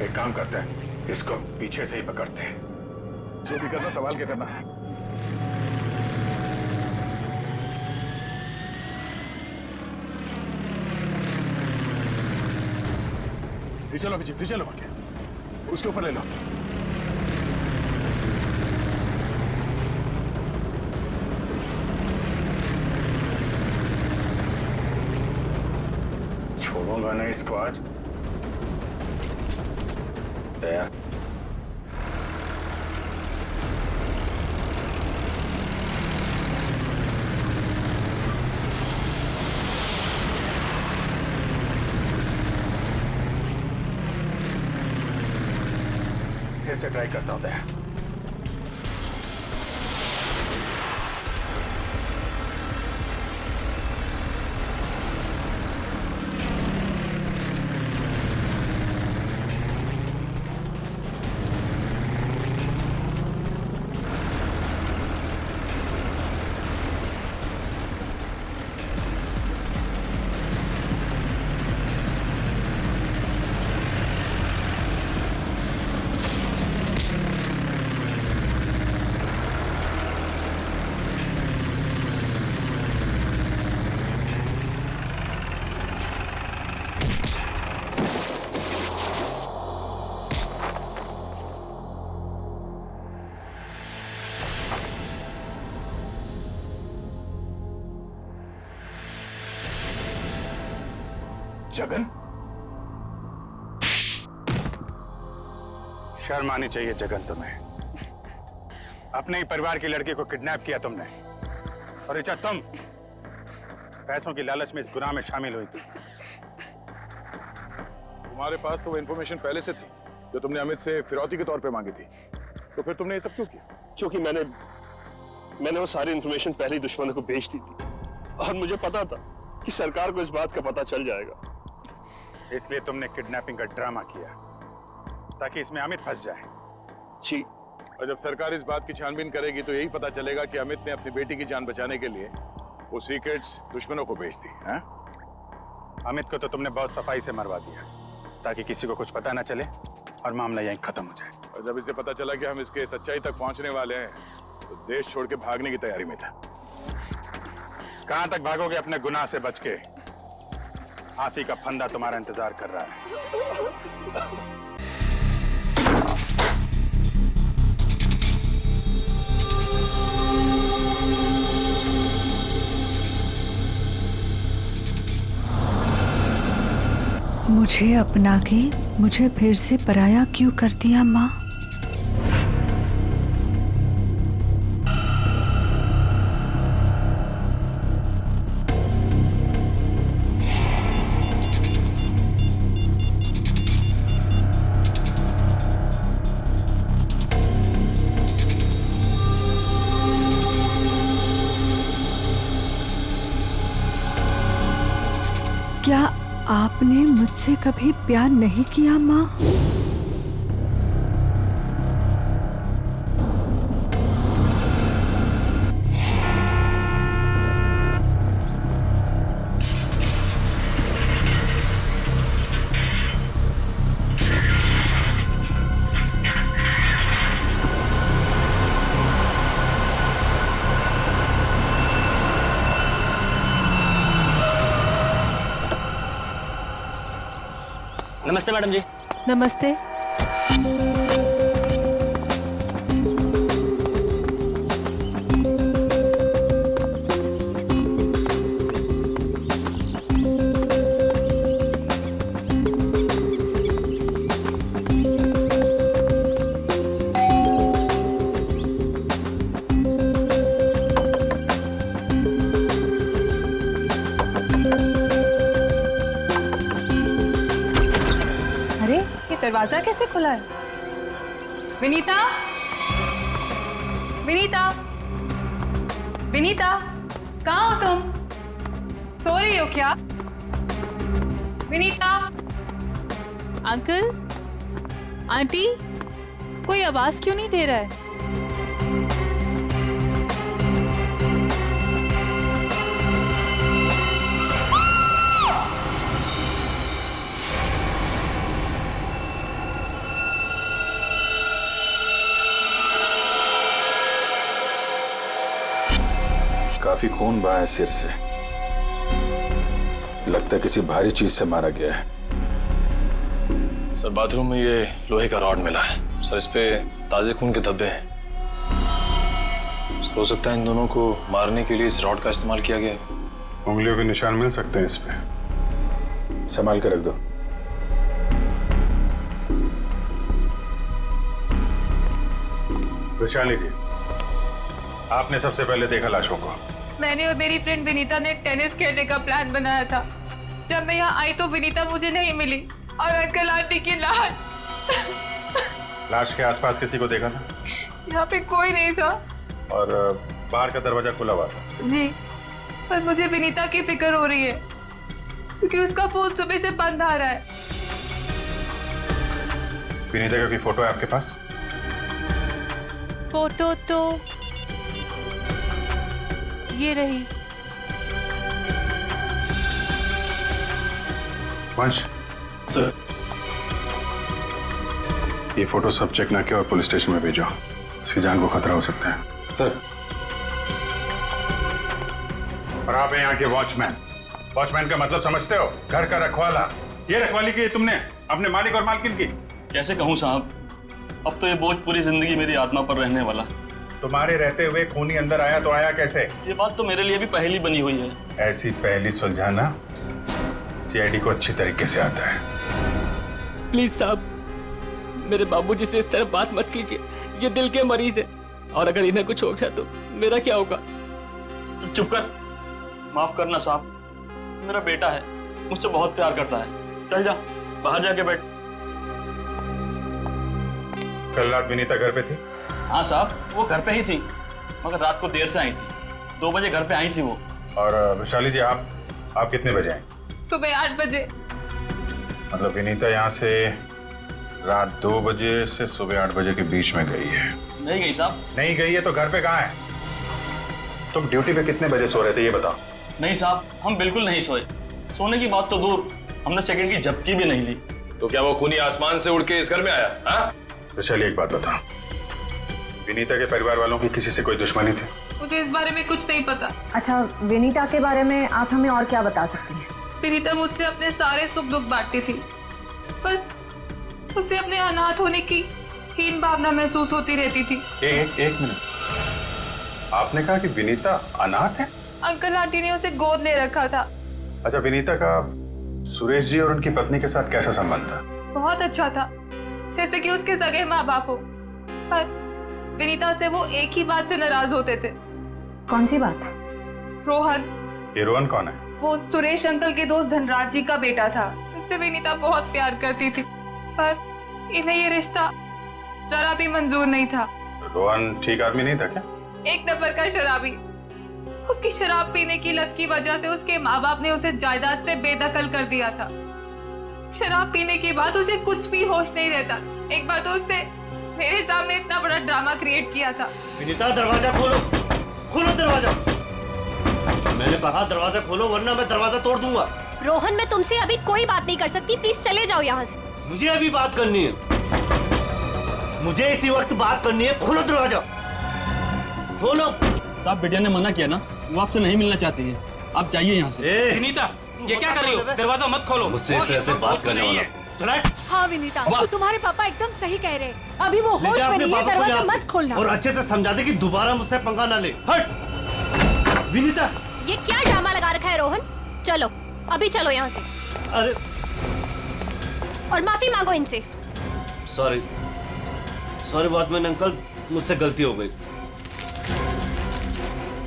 एक काम करते हैं, इसको पीछे से ही पकड़ते हैं। जो भी करना संभाल के करना है। चलो अभिजीत, चलो उसके ऊपर ले लो। छोड़ूंगा नहीं इसको आज। दया फिर से ट्राई करता हूं। दया जगन, शर्म आनी चाहिए जगन तुम्हें। अपने ही परिवार की लड़की को किडनैप किया तुमने, और ऋचा तुम पैसों की लालच में इस गुनाह में शामिल हुई थी। तुम्हारे पास तो वो इन्फॉर्मेशन पहले से थी जो तुमने अमित से फिरौती के तौर पे मांगी थी, तो फिर तुमने ये सब क्यों किया? क्योंकि मैंने वो सारी इंफॉर्मेशन पहले ही दुश्मनों को भेज दी थी और मुझे पता था कि सरकार को इस बात का पता चल जाएगा। इसलिए तुमने किडनैपिंग का ड्रामा किया ताकि इसमें अमित फंस जाए। जी। और जब सरकार इस बात की छानबीन करेगी तो यही पता चलेगा कि अमित ने अपनी बेटी की जान बचाने के लिए वो सीक्रेट्स दुश्मनों को भेज दी। अमित को तो तुमने बहुत सफाई से मरवा दिया ताकि किसी को कुछ पता ना चले और मामला यहीं खत्म हो जाए। और जब इसे पता चला कि हम इसके सच्चाई तक पहुंचने वाले हैं तो देश छोड़ के भागने की तैयारी में था। कहां तक भागोगे अपने गुनाह से बच के? फांसी का फंदा तुम्हारा इंतजार कर रहा है। मुझे अपना के मुझे फिर से पराया क्यों कर दिया माँ? क्या आपने मुझसे कभी प्यार नहीं किया माँ? नमस्ते मैडम जी। नमस्ते। दरवाजा कैसे खुला है? विनीता, विनीता, विनीता, कहाँ हो तुम? सो रही हो क्या? विनीता। अंकल, आंटी, कोई आवाज क्यों नहीं दे रहा है? काफी खून बहा है सिर से। लगता है किसी भारी चीज से मारा गया है। सर बाथरूम में ये लोहे का रॉड मिला है सर, इस पे ताजे खून के धब्बे हैं। हो सकता है इन दोनों को मारने के लिए इस रॉड का इस्तेमाल किया गया है। उंगलियों के निशान मिल सकते हैं इस पे। संभाल के रख दो। वैशाली जी, आपने सबसे पहले देखा लाशों को? मैंने और मेरी फ्रेंड विनीता ने टेनिस खेलने का प्लान बनाया था। जब मैं यहाँ आई तो विनीता मुझे नहीं मिली और अंकल आंटी की लाश। लाश के आसपास किसी को देखा था? यहाँ पे कोई नहीं था। और बाहर का दरवाजा खुला हुआ था? जी, पर मुझे विनीता की फिक्र हो रही है क्योंकि उसका फोन सुबह से बंद आ रहा है। विनीता की फोटो है आपके पास? फोटो तो ये रही। वंश सर, ये फोटो सब चेक ना किया और पुलिस स्टेशन में भेजो। इसकी जान को खतरा हो सकता है। सर। और आप हैं यहाँ के वॉचमैन। वॉचमैन का मतलब समझते हो? घर का रखवाला। ये रखवाली की तुमने अपने मालिक और मालकिन की? कैसे कहूँ साहब, अब तो ये बोझ पूरी जिंदगी मेरी आत्मा पर रहने वाला। तुम्हारे रहते हुए खूनी अंदर आया तो आया कैसे? ये बात तो मेरे लिए भी पहेली बनी हुई है। ऐसी पहेली सुलझाना सीआईडी को अच्छी तरीके से आता है। प्लीज साहब, मेरे बाबूजी से इस तरह बात मत कीजिए। ये दिल के मरीज है और अगर इन्हें कुछ हो गया तो मेरा क्या होगा? चुप कर। माफ करना साहब, मेरा बेटा है, मुझसे बहुत प्यार करता है। चल जा, बाहर जाके बैठ। कल रात विनीता घर पे थी? हाँ साहब, वो घर पे ही थी। मगर रात को देर से आई थी, 2 बजे घर पे आई थी वो। और वैशाली जी आप कितने बजे आए? सुबह 8 बजे। मतलब विनीता यहाँ से रात 2 बजे से सुबह 8 बजे के बीच में गई है? नहीं गई साहब। नहीं गई है तो घर पे कहाँ है? तुम ड्यूटी पे कितने बजे सो रहे थे ये बताओ। नहीं साहब, हम बिल्कुल नहीं सोए। सोने की बात तो दूर, हमने सेकंड की झपकी भी नहीं ली। तो क्या वो खूनी आसमान से उड़ के इस घर में आया? हाँ? वैशाली एक बात बता, विनीता के परिवार वालों की किसी से कोई दुश्मनी थी? मुझे इस बारे में कुछ नहीं पता। अच्छा, विनीता के बारे में आप हमें और क्या बता सकती हैं? विनीता मुझसे अपने सारे सुख दुख बांटती थी, बस उसे अपने अनाथ होने की हीन भावना महसूस होती रहती थी। एक मिनट, आपने कहा कि विनीता अनाथ है? अंकल आंटी ने उसे गोद ले रखा था। अच्छा, विनीता का सुरेश जी और उनकी पत्नी के साथ कैसा संबंध था? बहुत अच्छा था, जैसे कि उसके सगे माँ बाप हो। पर विनीता से वो एक ही बात से नाराज होते थे। कौन सी बात? रोहन। ये रोहन कौन है? वो सुरेश अंकल के दोस्त धनराज जी का बेटा था। उससे विनीता बहुत प्यार करती थी, पर इन्हें ये रिश्ता जरा भी मंजूर नहीं था। रोहन ठीक आदमी नहीं था क्या? एक नंबर का शराबी। उसकी शराब पीने की लत की वजह से उसके माँ बाप ने उसे जायदाद से बेदखल कर दिया था। शराब पीने के बाद उसे कुछ भी होश नहीं रहता। एक बार तो उसने मेरे सामने इतना बड़ा ड्रामा क्रिएट किया था। विनीता दरवाजा खोलो, खोलो दरवाजा। मैंने कहा दरवाजा खोलो वरना मैं दरवाजा तोड़ दूंगा। रोहन, मैं तुमसे अभी कोई बात नहीं कर सकती, प्लीज चले जाओ यहाँ से। मुझे अभी बात करनी है, मुझे इसी वक्त बात करनी है। खोलो दरवाजा, खोलो। साहब, बिटिया ने मना किया ना, वो आपसे नहीं मिलना चाहती है, आप जाइए यहाँ से। विनीता, ये क्या कर रही हो? दरवाजा मत खोलो। मुझसे इस तरह से बात करने वाला। हाँ विनीता, तो तुम्हारे पापा एकदम सही कह रहे हैं। अभी वो होश में नहीं है, दरवाजा मत खोलना। और अच्छे से समझा दे कि दोबारा मुझसे पंगा ना ले। हट विनीता। ये क्या ड्रामा लगा रखा है रोहन? चलो अभी चलो यहाँ से। अरे, और माफी मांगो इनसे। सॉरी वॉचमैन अंकल, मुझसे गलती हो गई।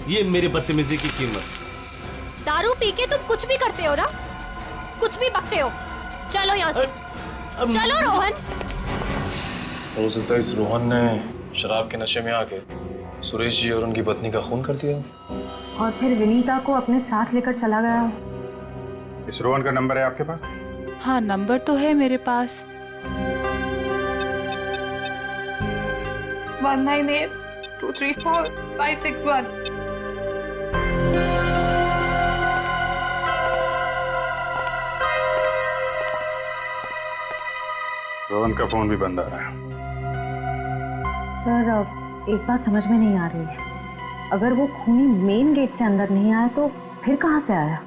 ये मेरी बदतमीजी की कीमत। दारू पी के तुम कुछ भी करते हो ना, कुछ भी बकते हो। चलो यहाँ से, चलो रोहन। हो सकता है इस रोहन ने शराब के नशे में आके सुरेश जी और उनकी पत्नी का खून कर दिया और फिर विनीता को अपने साथ लेकर चला गया। इस रोहन का नंबर है आपके पास? हाँ, नंबर तो है मेरे पास। 198234-561। रोहन का फोन भी बंद आ रहा है। सर, अब एक बात समझ में नहीं आ रही है। अगर वो खूनी मेन गेट से अंदर नहीं आया तो फिर कहाँ से आया?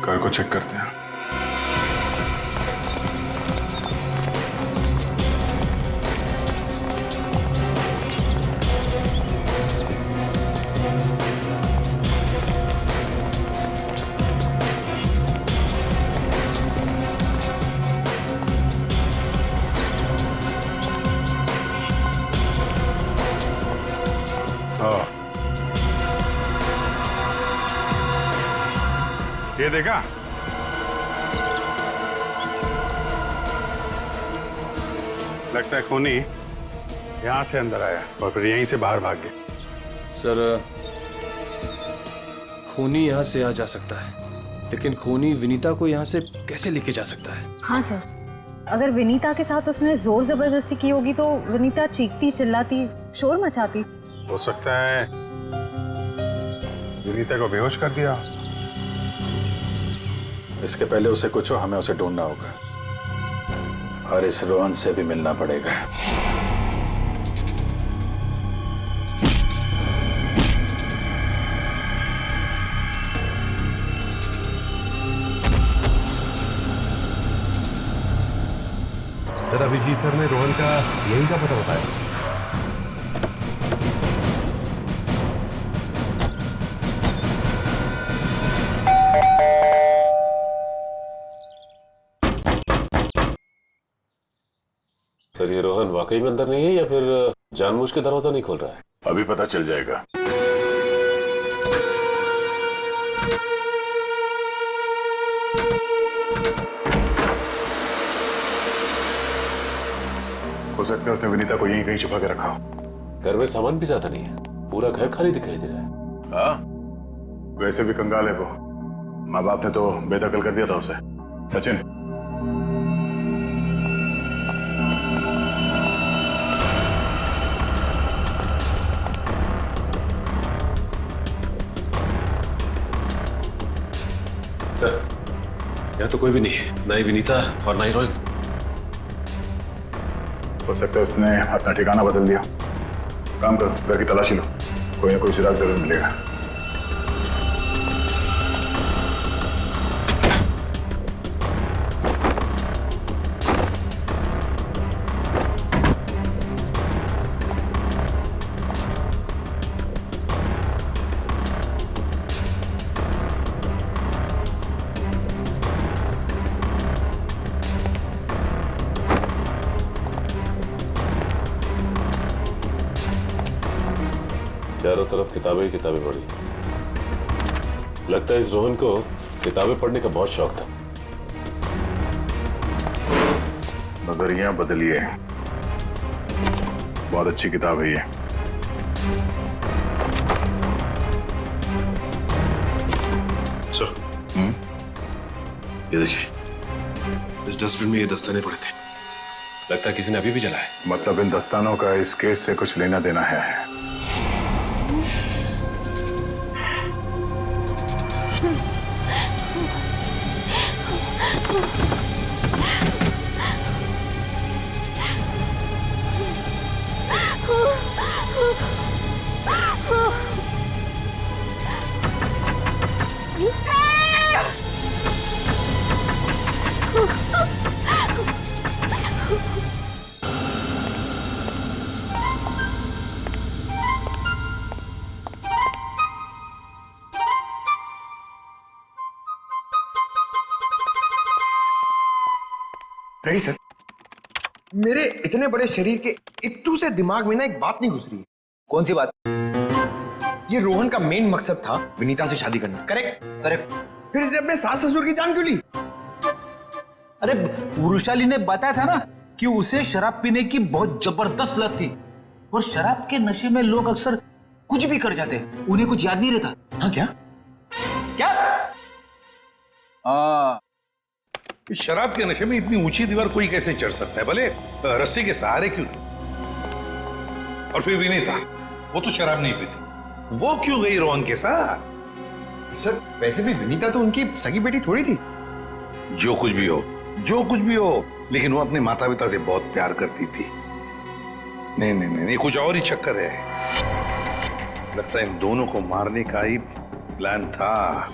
घर को चेक करते हैं। ये देखा? लगता है खूनी यहाँ से अंदर आया और फिर यहीं से बाहर भाग गया। सर, खूनी यहाँ से आ जा सकता है, लेकिन खूनी विनीता को यहाँ से कैसे लेके जा सकता है? हाँ सर, अगर विनीता के साथ उसने जोर जबरदस्ती की होगी तो विनीता चीखती चिल्लाती शोर मचाती। हो सकता है विनीता को बेहोश कर दिया। इसके पहले उसे कुछ हो, हमें उसे ढूंढना होगा और इस रोहन से भी मिलना पड़ेगा। सर, अभिजीत सर ने रोहन का यही का पता बताया। सर, ये रोहन वाकई में अंदर नहीं है या फिर जानबूझ के दरवाजा नहीं खोल रहा है? अभी पता चल जाएगा। हो सकता है उसने विनीता को यहीं कहीं छुपा के रखा हो। घर में सामान भी ज्यादा नहीं है, पूरा घर खाली दिखाई दे रहा है। हाँ, वैसे भी कंगाल है वो। माँ बाप ने तो बेदखल कर दिया था उसे। सचिन, सर, यहाँ तो कोई भी नहीं है, ना ही विनीता और ना ही रोहित। हो सकता है उसने अपना ठिकाना बदल दिया। काम करो, घर की तलाशी लो, कोई ना कोई सुराग जरूर मिलेगा। चारों तरफ किताबें ही किताबें पढ़ी। लगता है इस रोहन को किताबें पढ़ने का बहुत शौक था। नजरिया बदलिए, बहुत अच्छी किताब है ये। ये देखिए, इस डस्टबिन में ये दस्ताने पड़े थे। लगता है किसी ने अभी भी जलाया। मतलब इन दस्तानों का इस केस से कुछ लेना देना है। Ready sir. मेरे इतने बड़े शरीर के इत्तू से दिमाग में ना एक बात नहीं घुस रही है। कौन सी बात? ये रोहन का मेन मकसद था विनीता से शादी करना, करेक्ट? करेक्ट। फिर इसने अपने सास ससुर की जान क्यों ली? अरे वृषाली ने बताया था ना कि उसे शराब पीने की बहुत जबरदस्त लत थी, और शराब के नशे में लोग अक्सर कुछ भी कर जाते हैं, उन्हें कुछ याद नहीं रहता। हाँ क्या? क्या? शराब के नशे में इतनी ऊंची दीवार कोई कैसे चढ़ सकता है, भले रस्सी के सहारे क्यों? और फिर विनीता, वो तो शराब नहीं पीती, वो क्यों गई रोहन के साथ? सर वैसे भी विनीता तो उनकी सगी बेटी थोड़ी थी। जो कुछ भी हो, जो कुछ भी हो, लेकिन वो अपने माता पिता से बहुत प्यार करती थी। नहीं नहीं नहीं, कुछ और ही चक्कर है। लगता है इन दोनों को मारने का ही प्लान था।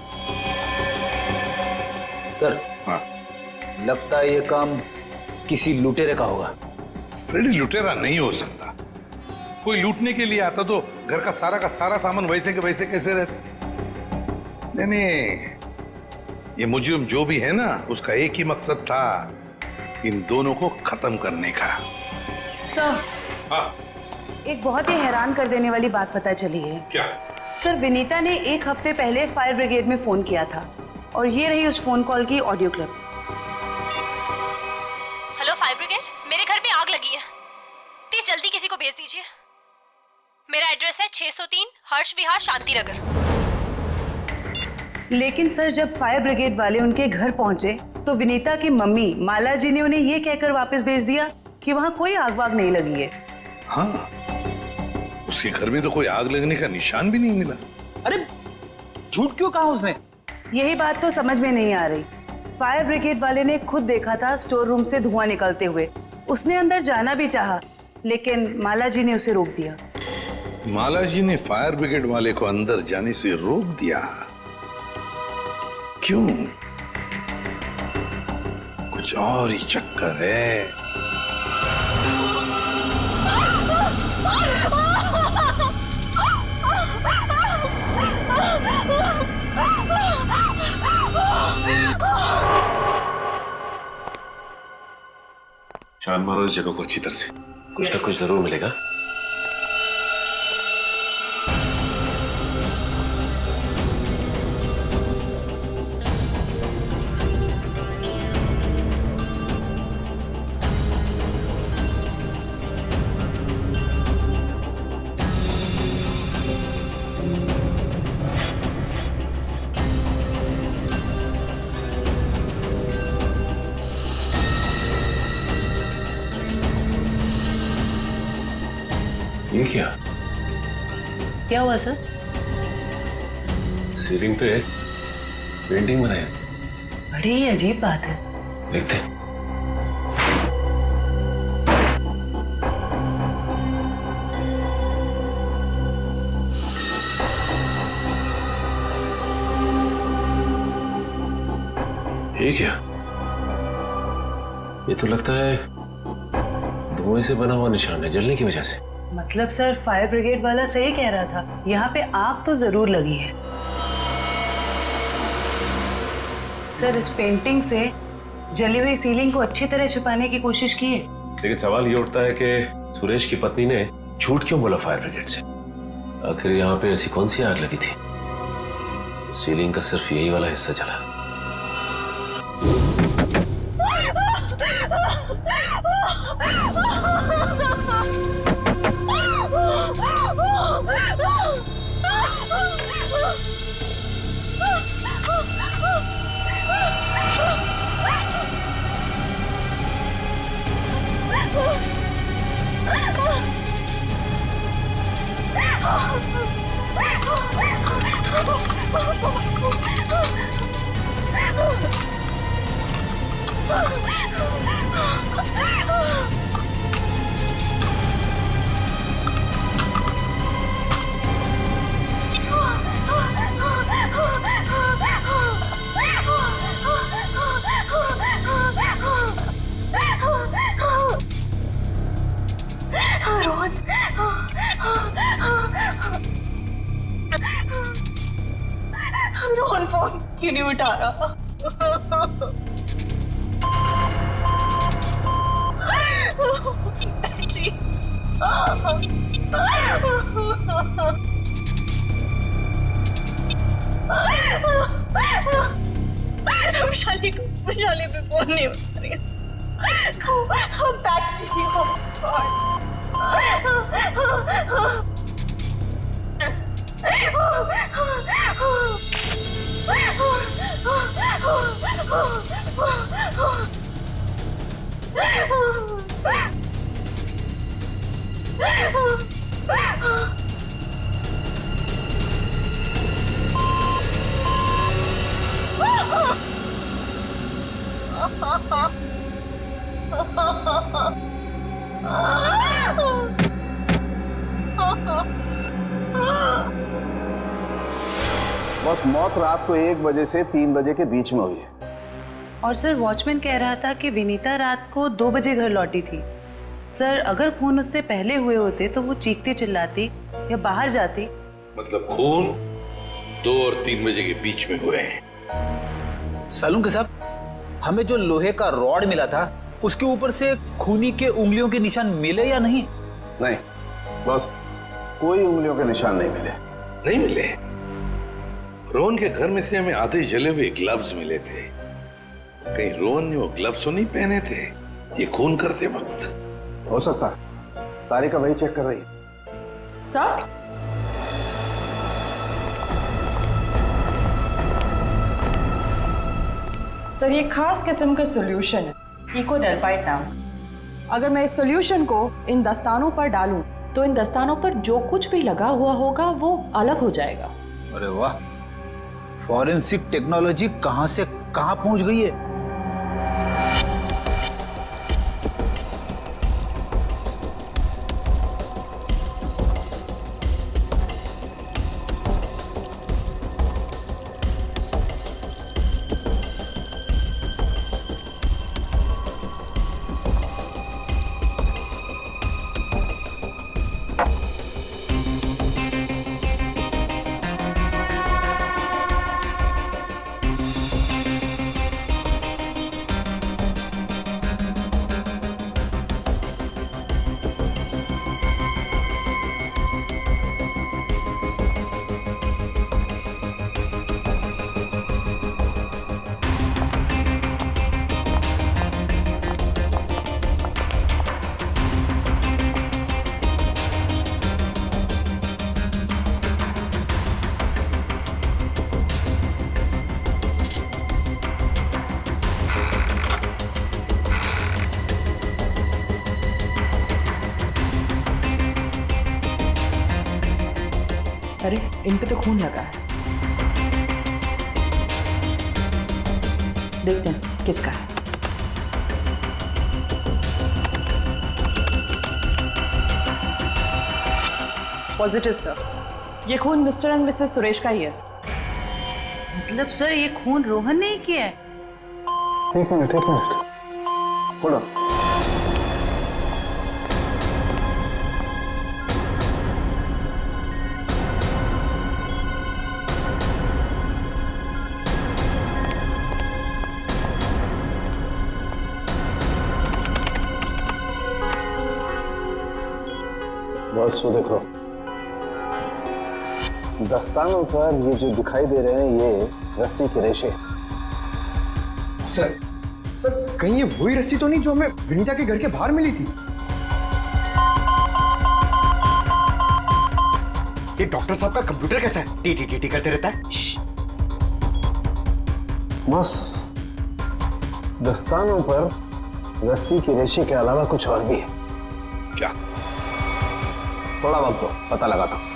सर, हाँ, लगता है ये काम किसी लुटेरे का होगा। फ्रेडी लुटेरा नहीं हो सकता। कोई लूटने के लिए आता तो घर का सारा सामान वैसे के वैसे कैसे रहता? नहीं नहीं, ये मुजरिम जो भी है ना, उसका एक ही मकसद था, इन दोनों को खत्म करने का। सर, हाँ, एक बहुत ही हैरान कर देने वाली बात पता चली है। क्या? सर, विनीता ने 1 हफ्ते पहले फायर ब्रिगेड में फोन किया था, और ये रही उस फोन कॉल की audio clip. Hello fire brigade, मेरे घर में आग लगी है, प्लीज जल्दी किसी को भेज दीजिए। मेरा एड्रेस है 603 हर्ष विहार शांति नगर। लेकिन सर, जब फायर ब्रिगेड वाले उनके घर पहुंचे तो विनीता की मम्मी माला जी ने उन्हें ये कहकर वापस भेज दिया कि वहां कोई आग वाग नहीं लगी है। हाँ, उसके घर में तो कोई आग लगने का निशान भी नहीं मिला। अरे झूठ क्यों कहा उसने? यही बात तो समझ में नहीं आ रही। फायर ब्रिगेड वाले ने खुद देखा था स्टोर रूम से धुआं निकलते हुए। उसने अंदर जाना भी चाहा, लेकिन माला जी ने उसे रोक दिया। माला जी ने फायर ब्रिगेड वाले को अंदर जाने से रोक दिया? क्यों? कुछ और ही चक्कर है। छान मारो इस जगह को अच्छी तरह से, कुछ ना कुछ जरूर मिलेगा। ये क्या? क्या हुआ सर? सीलिंग पे पेंटिंग बनाई। बड़ी ही अजीब बात है। देखते हैं। ये क्या? ये तो लगता है धुएं से बना हुआ निशान है, जलने की वजह से। मतलब सर फायर ब्रिगेड वाला सही कह रहा था, यहाँ पे आग तो जरूर लगी है। सर इस पेंटिंग से जली हुई सीलिंग को अच्छी तरह छुपाने की कोशिश की है। लेकिन सवाल ये उठता है कि सुरेश की पत्नी ने झूठ क्यों बोला फायर ब्रिगेड से? आखिर यहाँ पे ऐसी कौन सी आग लगी थी? सीलिंग का सिर्फ यही वाला हिस्सा जला। रोहन फोन क्यों नहीं उठा रहा? वैशाली पे फोन नहीं उठा रही। बैटरी बस मौत रात को 1 बजे से 3 बजे के बीच में हुई है। और सर वॉचमैन कह रहा था कि विनीता रात को 2 बजे घर लौटी थी। सर अगर खून उससे पहले हुए होते तो वो चीखती चिल्लाती या बाहर जाती। मतलब खून 2 और 3 बजे के बीच में हुए हैं। सालून के साहब, हमें जो लोहे का रॉड मिला था उसके ऊपर से खूनी के उंगलियों के निशान मिले या नहीं? नहीं, बस कोई उंगलियों के निशान नहीं मिले। नहीं मिले। रोहन के घर में से हमें आधे जले हुए ग्लव्स मिले थे। कहीं रोहन ने वो ग्लव्स तो नहीं पहने थे ये खून करते वक्त? हो सकता है। तारिका वही चेक कर रही है। सर सर ये खास किस्म का सॉल्यूशन है, इकोडेल्पाइट नाम। अगर मैं इस सॉल्यूशन को इन दस्तानों पर डालूं तो इन दस्तानों पर जो कुछ भी लगा हुआ होगा वो अलग हो जाएगा। अरे वाह, फॉरेंसिक टेक्नोलॉजी कहां से कहां पहुंच गई है। इन पे तो खून लगा है। देखते हैं किसका है। पॉजिटिव सर, ये खून मिस्टर एंड मिसेस सुरेश का ही है। मतलब सर ये खून रोहन ने ही किया है? एक मिनट बोलो। बस वो देखो, दस्तानों पर ये जो दिखाई दे रहे हैं ये रस्सी के रेशे। सर कहीं ये वही रस्सी तो नहीं जो हमें विनीता के घर के बाहर मिली थी? ये डॉक्टर साहब का कंप्यूटर कैसा है? टी करते रहता है। बस दस्तानों पर रस्सी के रेशे के अलावा कुछ और भी है। क्या? थोड़ा वक्त दो, पता लगाता हूं।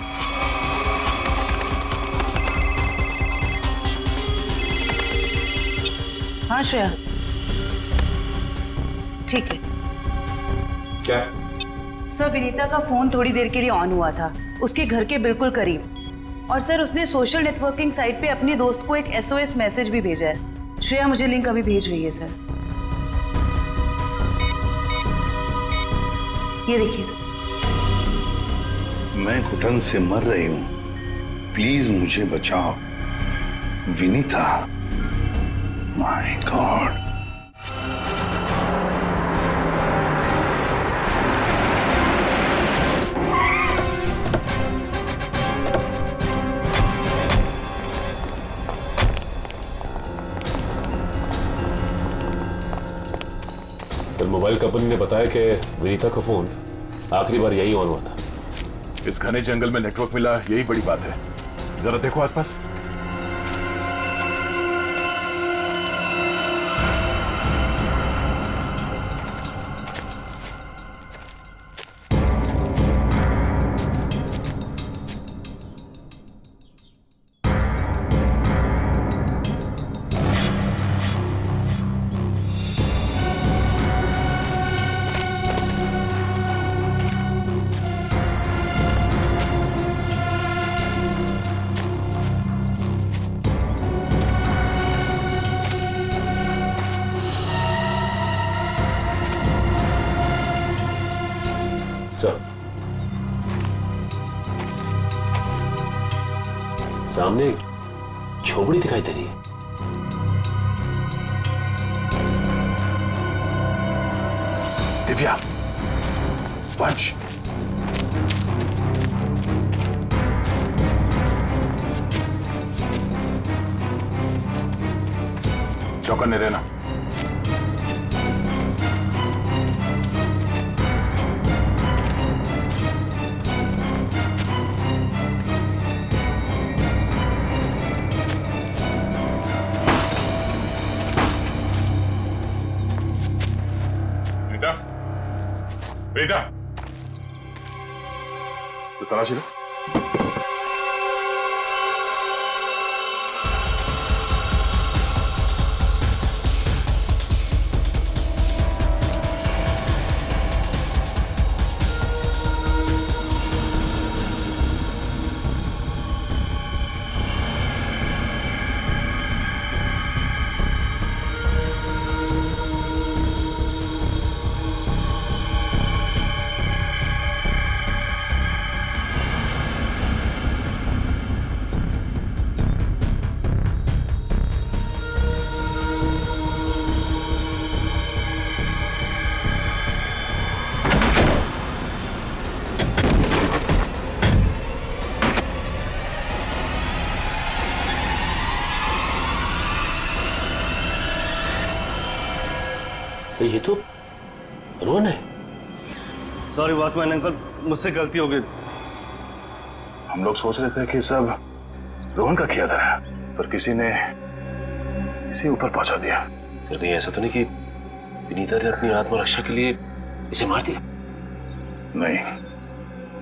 हाँ श्रेया, ठीक है। क्या? सर विनीता का फोन थोड़ी देर के लिए ऑन हुआ था, उसके घर के बिल्कुल करीब। और सर उसने सोशल नेटवर्किंग साइट पे अपने दोस्त को एक SOS मैसेज भी भेजा है। श्रेया मुझे लिंक अभी भेज रही है सर। ये देखिए सर। मैं घुटन से मर रही हूं, प्लीज मुझे बचाओ। Vinita, my God. कल मोबाइल कंपनी ने बताया कि विनीता का फोन आखिरी बार यही ऑन हुआ था। इस घने जंगल में नेटवर्क मिला, यही बड़ी बात है। जरा देखो आसपास। सामने एक झोपड़ी दिखाई दे रही है। दिव्या, वंश, चौकन्ने रहना। बेटा, तो तलाशी लो। तो ये तो रोहन है। सॉरी वॉचमैन अंकल, मुझसे गलती हो गई। हम लोग सोच रहे थे कि सब रोहन का किया था, पर किसी ने इसे ऊपर पहुंचा दिया। सर कहीं ऐसा तो नहीं कि विनीता ने अपनी आत्मरक्षा के लिए इसे मार दिया? नहीं,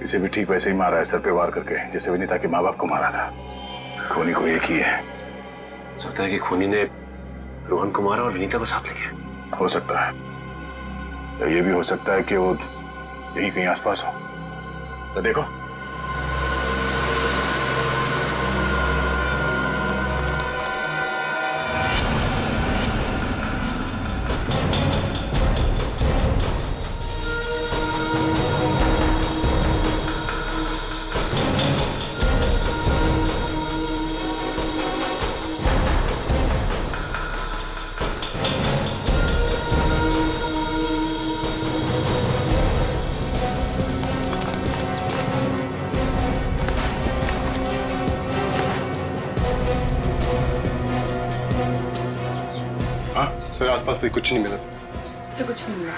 इसे भी ठीक वैसे ही मारा है, सर पे वार करके, जैसे विनीता के माँ बाप को मारा था। खूनी को एक ही है। सकता है कि खूनी ने रोहन को मारा और विनीता को साथ ले गया। हो सकता है, या ये भी हो सकता है कि वो यही कहीं आसपास हो। तो देखो, सर आसपास भी कुछ नहीं मिला तो कुछ नहीं मिला।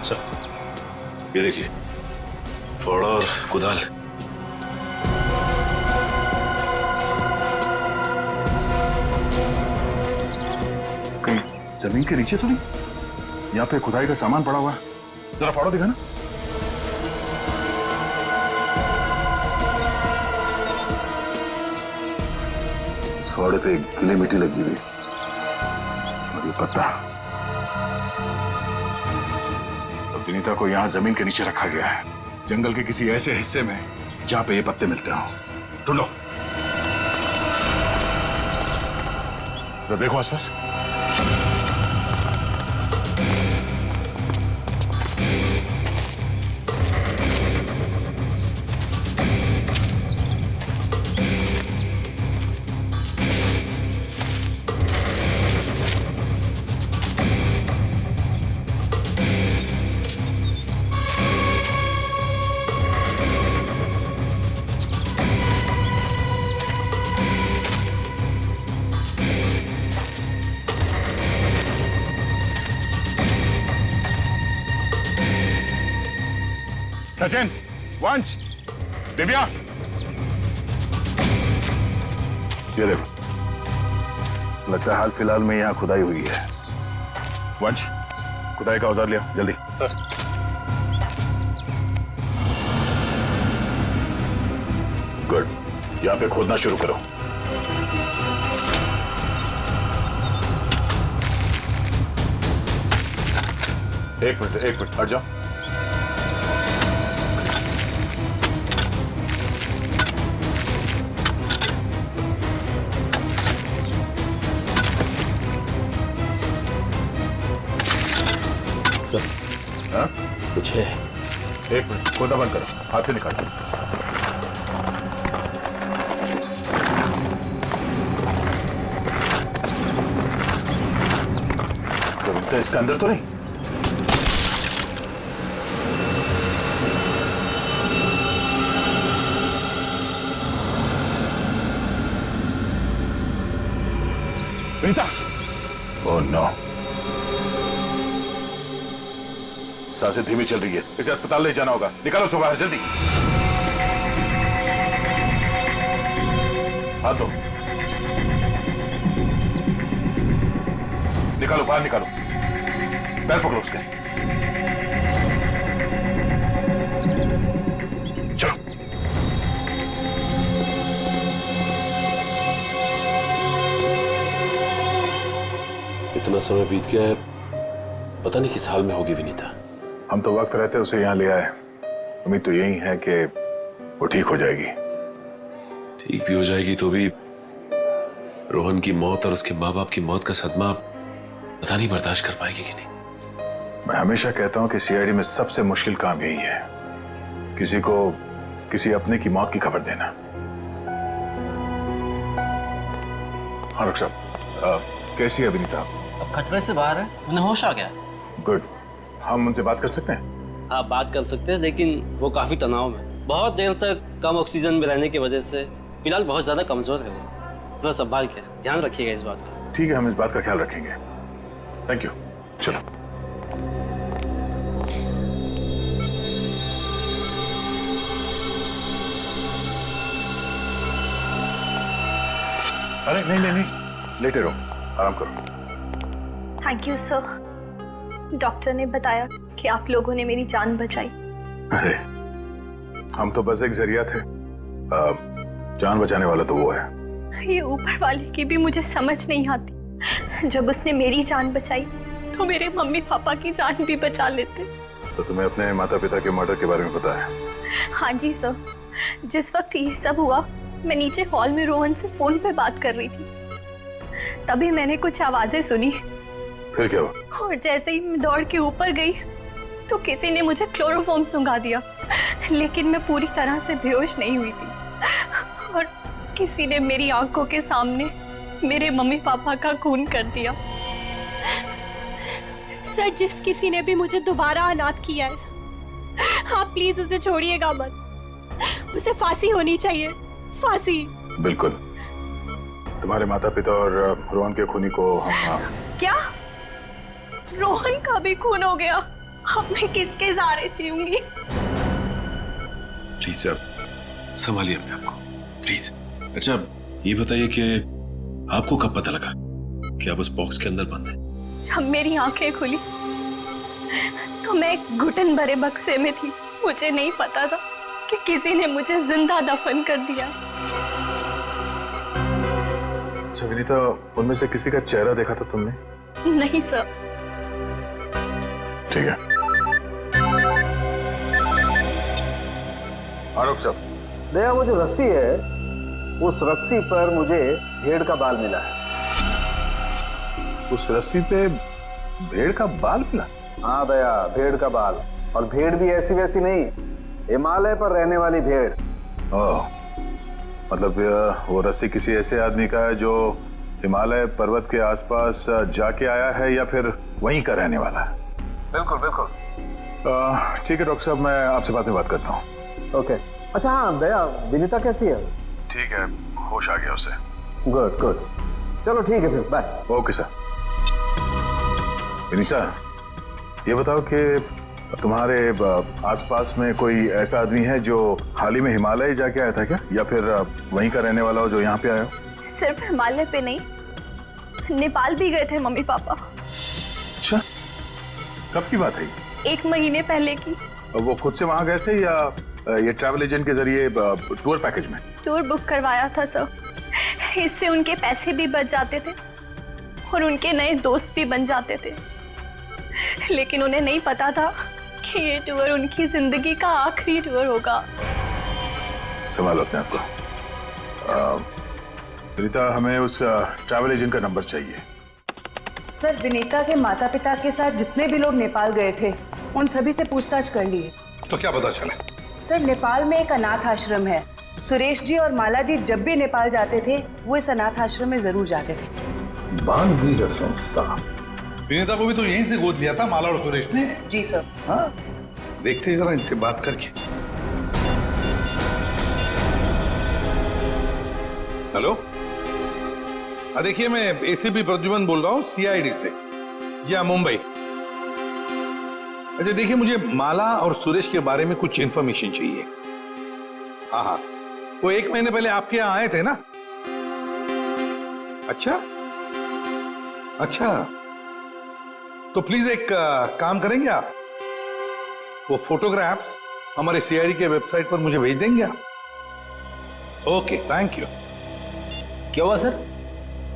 सर ये देखिए, फावड़ा और कुदाल। कहीं जमीन के नीचे तो नहीं? यहाँ पे खुदाई का सामान पड़ा हुआ है, जरा फाड़ो दिखा ना। इस फावड़े पे गीली मिट्टी लगी हुई और ये पत्ता। तो विनीता को यहाँ जमीन के नीचे रखा गया है, जंगल के किसी ऐसे हिस्से में जहाँ पे ये पत्ते मिलते हो। ढूंढो, जरा देखो आसपास। सचिन, वंश, दिव्या, ये देखो, लगता है हाल फिलहाल में यहाँ खुदाई हुई है। वंश, खुदाई का औजार लिया जल्दी। सर। गुड, यहाँ पे खोदना शुरू करो। एक मिनट हट जाओ। हाँ? कुछ है। एक मिनट, खोदा बंद करो, हाथ से निकालो। तो इसके अंदर तो नहीं? विनीता! ओह नो, सांसें धीमी चल रही है, इसे अस्पताल ले जाना होगा। निकालो उसको बाहर जल्दी। हाथ दो, निकालो बाहर, निकालो। पैर पकड़ो उसके। चलो। इतना समय बीत गया है, पता नहीं किस हाल में होगी विनीता। हम तो वक्त रहते उसे यहाँ ले आए, उम्मीद तो यही है कि वो ठीक हो जाएगी। ठीक भी हो जाएगी तो भी रोहन की मौत और उसके माँ बाप की मौत का सदमा पता नहीं बर्दाश्त कर पाएगी कि नहीं। मैं हमेशा कहता हूँ कि सीआईडी में सबसे मुश्किल काम यही है, किसी को किसी अपने की मौत की खबर देना। हाँ डॉक्टर साहब, कैसी है विनीता? अब खतरे से बाहर है, उन्हें होश आ गया। गुड, हम उनसे बात कर सकते हैं? हाँ बात कर सकते हैं, लेकिन वो काफी तनाव में, बहुत देर तक कम ऑक्सीजन में रहने की वजह से फिलहाल बहुत ज्यादा कमजोर है वो। थोड़ा संभाल के ध्यान रखिएगा इस बात का। ठीक है, हम इस बात का ख्याल रखेंगे। Thank you. चलो। अरे नहीं, लेटे रहो, आराम करो। Thank you sir. डॉक्टर ने बताया कि आप लोगों ने मेरी जान बचाई। अरे हम तो बस एक जरिया थे, जान बचाने वाला तो वो है। ये ऊपर वाले की भी मुझे समझ नहीं आती। जब उसने मेरी जान बचाई तो मेरे मम्मी पापा की जान भी बचा लेते। तो तुम्हें अपने माता पिता के मर्डर के बारे में पता है? हाँ जी सर, जिस वक्त ये सब हुआ मैं नीचे हॉल में रोहन से फोन पे बात कर रही थी, तभी मैंने कुछ आवाजें सुनी। फिर क्या हुआ? और जैसे ही मैं दौड़ के ऊपर गई तो किसी ने मुझे क्लोरोफॉर्म सुंघा दिया, लेकिन मैं पूरी तरह से बेहोश नहीं हुई थी। और किसी ने मेरी आंखों के सामने मेरे मम्मी पापा का खून कर दिया। सर, जिस किसी ने भी मुझे दोबारा अनाथ किया है, आप प्लीज उसे छोड़िएगा मत। उसे फांसी होनी चाहिए, फांसी। बिल्कुल। तुम्हारे माता पिता और रोहन के खूनी को हम क्या? रोहन का भी खून हो गया? अब मैं किसके सहारे जीऊंगी? प्लीज सर, संभालिए अपने आप को, प्लीज। अच्छा ये बताइए कि आपको कब पता लगा कि आप उस बॉक्स के अंदर बंद हैं? जब मेरी आंखें खुली तो मैं एक घुटन भरे बक्से में थी। मुझे नहीं पता था कि किसी ने मुझे जिंदा दफन कर दिया। अच्छा विनीता, उनमें से किसी का चेहरा देखा था तुमने? नहीं सर। ठीक है। आरोप साहब, दया, वो जो रस्सी है, उस रस्सी पर मुझे भेड़ का बाल मिला है। उस रस्सी पे भेड़ का बाल मिला? हाँ दया, भेड़ का बाल। और भेड़ भी ऐसी वैसी नहीं, हिमालय पर रहने वाली भेड़। ओह, मतलब वो रस्सी किसी ऐसे आदमी का है जो हिमालय पर्वत के आसपास जाके आया है या फिर वहीं का रहने वाला है? बिल्कुल बिल्कुल। ठीक है डॉक्टर साहब, मैं आपसे बाद में बात करता हूँ। ओके। अच्छा हाँ दया, विनीता कैसी है? ठीक है, होश आ गया उसे। गुड गुड, चलो ठीक है फिर, बाय। Okay sir. विनीता, ये बताओ कि तुम्हारे आसपास में कोई ऐसा आदमी है जो हाल ही में हिमालय जाके आया था क्या, या फिर वहीं का रहने वाला हो जो यहाँ पे आया हो? सिर्फ हिमालय पे नहीं, नेपाल भी गए थे मम्मी पापा। अच्छा, कब की बात है? 1 महीने पहले की। वो खुद से वहां गए थे या ये ट्रैवल एजेंट के जरिए टूर पैकेज में? टूर बुक करवाया था सर। इससे उनके पैसे भी बच जाते थे और उनके नए दोस्त भी बन जाते थे। लेकिन उन्हें नहीं पता था कि ये टूर उनकी जिंदगी का आखिरी टूर होगा। संभालो अपने आप को। विनीता, हमें उस ट्रैवल एजेंट का नंबर चाहिए। सर, विनीता के माता पिता के साथ जितने भी लोग नेपाल गए थे उन सभी से पूछताछ कर लिए। तो क्या पता चला? सर, नेपाल में एक अनाथ आश्रम है। सुरेश जी और माला जी जब भी नेपाल जाते थे वो इस अनाथ आश्रम में जरूर जाते थे। बालवीर संस्था। विनीता को भी तो यहीं से गोद लिया था माला और सुरेश ने। जी सर। हाँ, देखते जरा इनसे बात करके। हेलो, देखिए मैं एसीपी प्रद्युमन बोल रहा हूँ सीआईडी से, या मुंबई। अच्छा देखिए, मुझे माला और सुरेश के बारे में कुछ इंफॉर्मेशन चाहिए। हाँ हाँ, वो 1 महीने पहले आपके यहाँ आए थे ना? अच्छा अच्छा, तो प्लीज एक काम करेंगे आप, वो फोटोग्राफ्स हमारे सीआईडी के वेबसाइट पर मुझे भेज देंगे आप? Okay, thank you. क्या हुआ सर?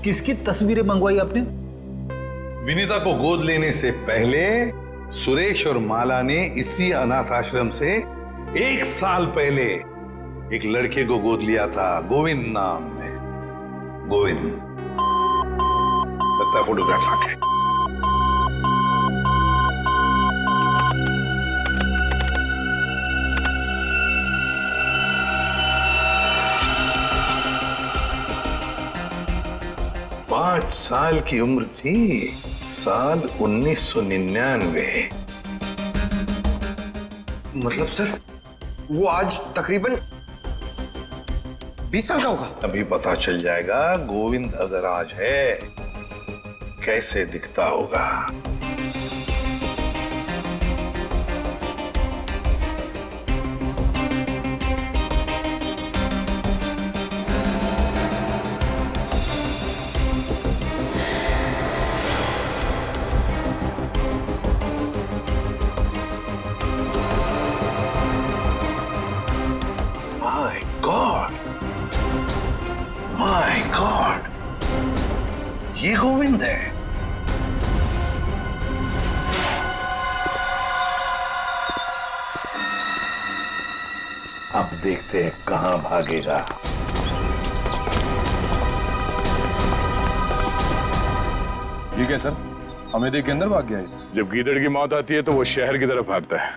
किसकी तस्वीरें मंगवाई आपने? विनीता को गोद लेने से पहले सुरेश और माला ने इसी अनाथ आश्रम से 1 साल पहले एक लड़के को गोद लिया था, गोविंद नाम में। गोविंद, लगता है फोटोग्राफ्स आ गए। पांच साल की उम्र थी, साल 1999। मतलब सर, वो आज तकरीबन 20 साल का होगा। अभी पता चल जाएगा गोविंद अगर आज है कैसे दिखता होगा। ये गोविंद है। अब देखते हैं कहां भागेगा। ठीक है सर, हमें देख के अंदर भाग गया है। जब गीदड़ की मौत आती है तो वो शहर की तरफ भागता है,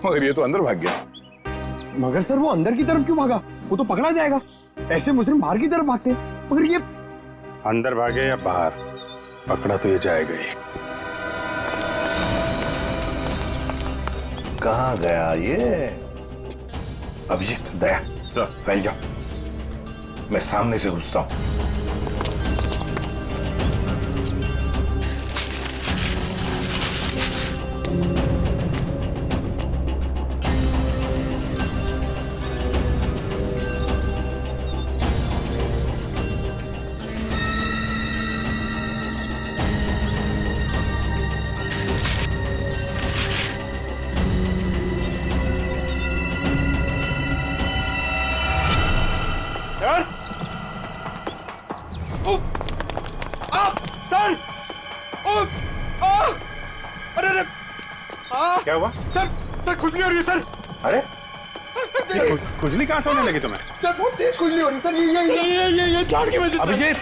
मगर ये तो अंदर भाग गया। मगर सर वो अंदर की तरफ क्यों भागा? वो तो पकड़ा जाएगा। ऐसे मुजरिम बाहर की तरफ भागते हैं, मगर ये अंदर भागे या बाहर, पकड़ा तो ये जाएगा ही। कहां गया ये? अभिजीत, दया सर, फैल जाओ, मैं सामने से घुसता हूं। क्या हुआ? सर खुजली हो रही है सर। अरे खुजली कहां से होने लगी तुम्हें? सर बहुत तेज खुजली हो रही है सर। ये झाड़ की वजह से। अभिजीत,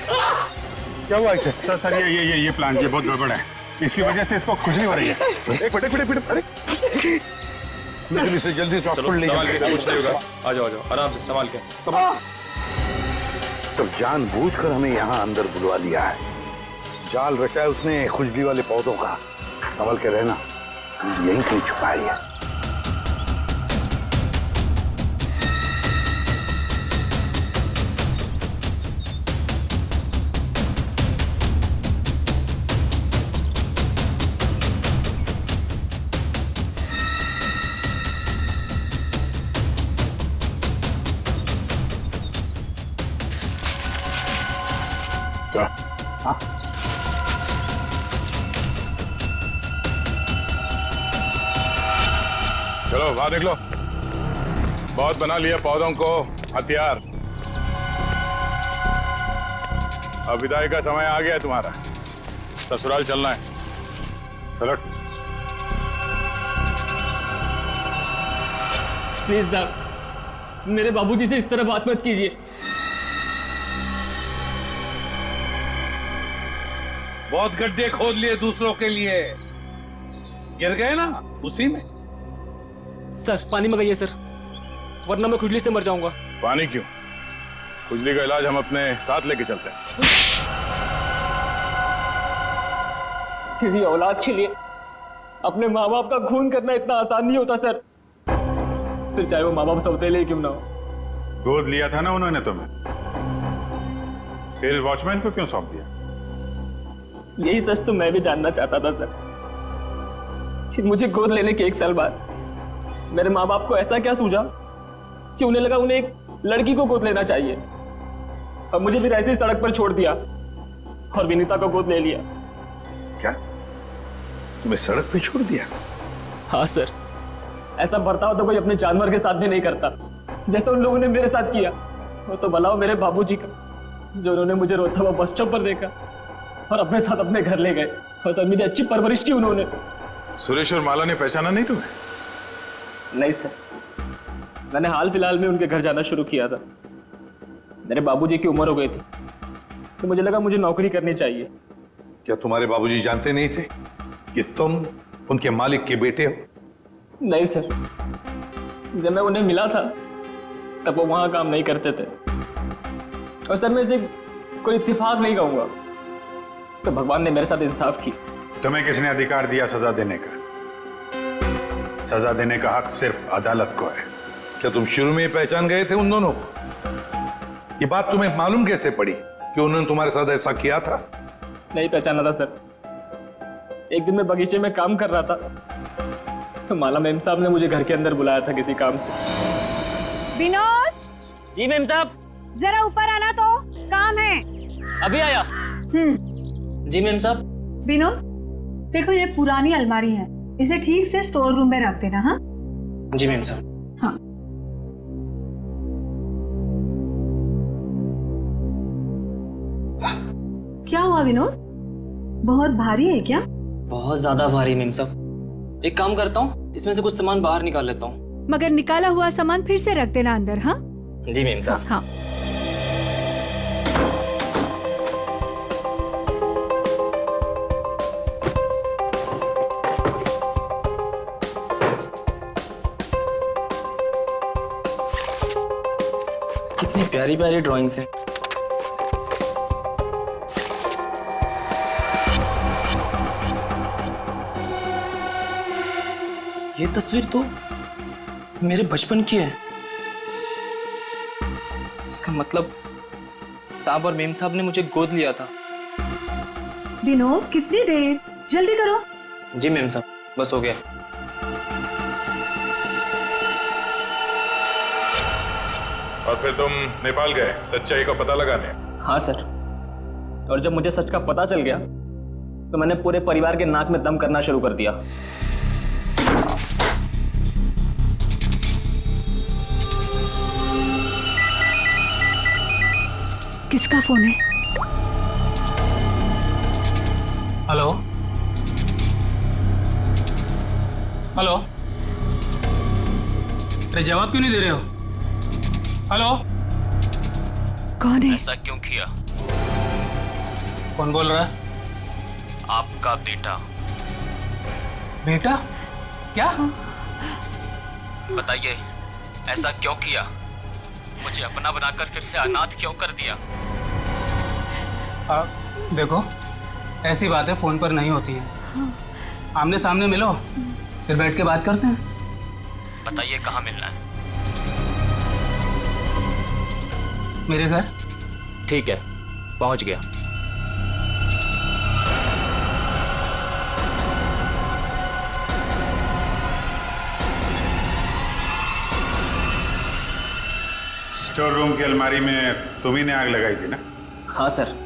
क्या हुआ इसे? सर ये प्लांट ये बहुत गड़बड़ है, इसकी वजह से इसको खुजली हो रही है। एक मिनट, अरे लेकिन इसे जल्दी से हॉस्पिटल ले जाओ। कुछ नहीं होगा, आ जाओ आराम से, संभाल के। तो जानबूझकर हमें यहाँ अंदर बुलवा लिया है। जाल रचा है उसने खुजली वाले पौधों का। संभल के रहना, यहीं कहीं छुपाई है। चलो वहां देख लो, बहुत बना लिया पौधों को हथियार। अब विदाई का समय आ गया है तुम्हारा, ससुराल चलना है। चलो प्लीज साहब, मेरे बाबूजी से इस तरह बात मत कीजिए। बहुत गड्ढे खोद लिए दूसरों के लिए, गिर गए ना उसी में। सर पानी मंगाइए सर, वरना मैं खुजली से मर जाऊंगा। पानी क्यों? खुजली का इलाज हम अपने साथ लेके चलते हैं। किसी औलाद के लिए अपने माँ बाप का खून करना इतना आसान नहीं होता सर, फिर चाहे वो माँ बाप सौतेले क्यों ना हो। गोद लिया था ना उन्होंने तुम्हें, फिर वॉचमैन को क्यों सौंप दिया? यही सच तो मैं भी जानना चाहता था सर, कि मुझे गोद लेने के 1 साल बाद मेरे माँ बाप को ऐसा क्या सूझा कि उन्हें लगा उन्हें एक लड़की को गोद लेना चाहिए, और मुझे फिर ऐसे ही सड़क पर छोड़ दिया और विनीता को गोद ले लिया। क्या तुम्हें सड़क पे छोड़ दिया? हाँ सर, ऐसा बर्ताव तो कोई अपने जानवर के साथ भी नहीं करता, जैसा उन लोगों ने मेरे साथ किया। वो तो भला हो मेरे बाबूजी का, जो उन्होंने मुझे रोता हुआ बस स्टॉप पर देखा और अपने साथ अपने घर ले गए, और तब मेरी अच्छी परवरिश की उन्होंने। सुरेश और माला ने पहचाना नहीं तुम्हें? नहीं सर, मैंने हाल फिलहाल में उनके घर जाना शुरू किया था। मेरे बाबूजी की उम्र हो गई थी, तो मुझे लगा मुझे नौकरी करनी चाहिए। क्या तुम्हारे बाबूजी जानते नहीं थे कि तुम उनके मालिक के बेटे हो? नहीं सर, जब मैं उन्हें मिला था तब वो वहां काम नहीं करते थे, और सर मैं इसे कोई इत्तेफाक नहीं कहूंगा, तो भगवान ने मेरे साथ इंसाफ की। तुम्हें किसने अधिकार दिया सजा देने का? सजा देने का हक सिर्फ अदालत को है। क्या तुम शुरू में ही पहचान गए थे उन दोनों को? ये बात तुम्हें मालूम कैसे पड़ी कि उन्होंने तुम्हारे साथ ऐसा किया था? नहीं पहचाना था सर। एक दिन मैं बगीचे में काम कर रहा था, तो माला मेम साहब ने मुझे घर के अंदर बुलाया था किसी काम से। विनोद! जी मेम साहब। जरा ऊपर आना, तो काम है। अभी आया। जी मेम साहब। विनोद, देखो ये पुरानी अलमारी है, इसे ठीक से स्टोर रूम में रख देना। हाँ जी मेम साहब। हाँ। क्या हुआ विनोद? बहुत भारी है क्या? बहुत ज्यादा भारी मेम साहब। एक काम करता हूँ, इसमें से कुछ सामान बाहर निकाल लेता हूँ। मगर निकाला हुआ सामान फिर से रख देना अंदर। हाँ जी मेम साहब। हाँ। कितनी प्यारी प्यारी ड्राइंग्स हैं। ये तस्वीर तो मेरे बचपन की है। इसका मतलब साहब और मेम साहब ने मुझे गोद लिया था। विनोद कितनी देर, जल्दी करो। जी मेम साहब, बस हो गया। और फिर तुम नेपाल गए सच्चाई का पता लगाने? हाँ सर, और जब मुझे सच का पता चल गया तो मैंने पूरे परिवार के नाक में दम करना शुरू कर दिया। किसका फोन है? हेलो हेलो, अरे जवाब क्यों नहीं दे रहे हो? हेलो, कौन है? ऐसा क्यों किया? कौन बोल रहा है? आपका बेटा। बेटा? क्या? बताइए, ऐसा क्यों किया? मुझे अपना बनाकर फिर से अनाथ क्यों कर दिया? देखो, ऐसी बातें फोन पर नहीं होती है। आमने सामने मिलो, फिर बैठ के बात करते हैं। बताइए कहाँ मिलना है? मेरे घर। ठीक है, पहुंच गया। स्टोर रूम की अलमारी में तुम्ही ने आग लगाई थी ना? हाँ सर,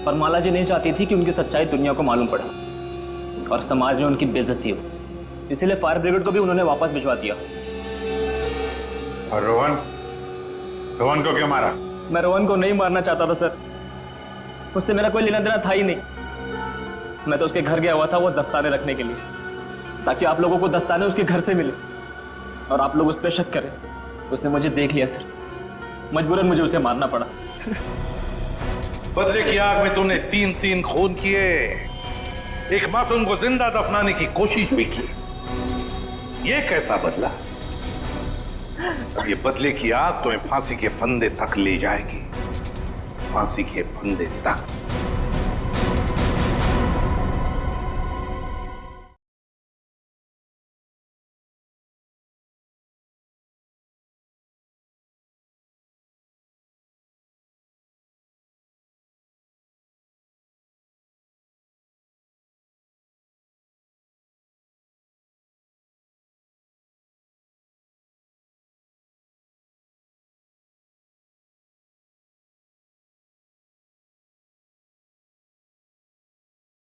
पर माला जी नहीं चाहती थी कि उनकी सच्चाई दुनिया को मालूम पड़े और समाज में उनकी बेइज्जती हो, इसीलिए फायर ब्रिगेड को भी उन्होंने वापस भिजवा दिया। और रोहन? रोहन को क्यों मारा? मैं रोहन को नहीं मारना चाहता था सर, उससे मेरा कोई लेना देना था ही नहीं। मैं तो उसके घर गया हुआ था वो दस्ताने रखने के लिए, ताकि आप लोगों को दस्ताने उसके घर से मिले और आप लोग उस पर शक करें। उसने मुझे देख लिया सर, मजबूरन मुझे उसे मारना पड़ा। बदले की आग में तूने 3 खून किए, एक मासूम को जिंदा दफनाने की कोशिश भी की। ये कैसा बदला? ये बदले की आग तुम्हें फांसी के फंदे तक ले जाएगी, फांसी के फंदे तक।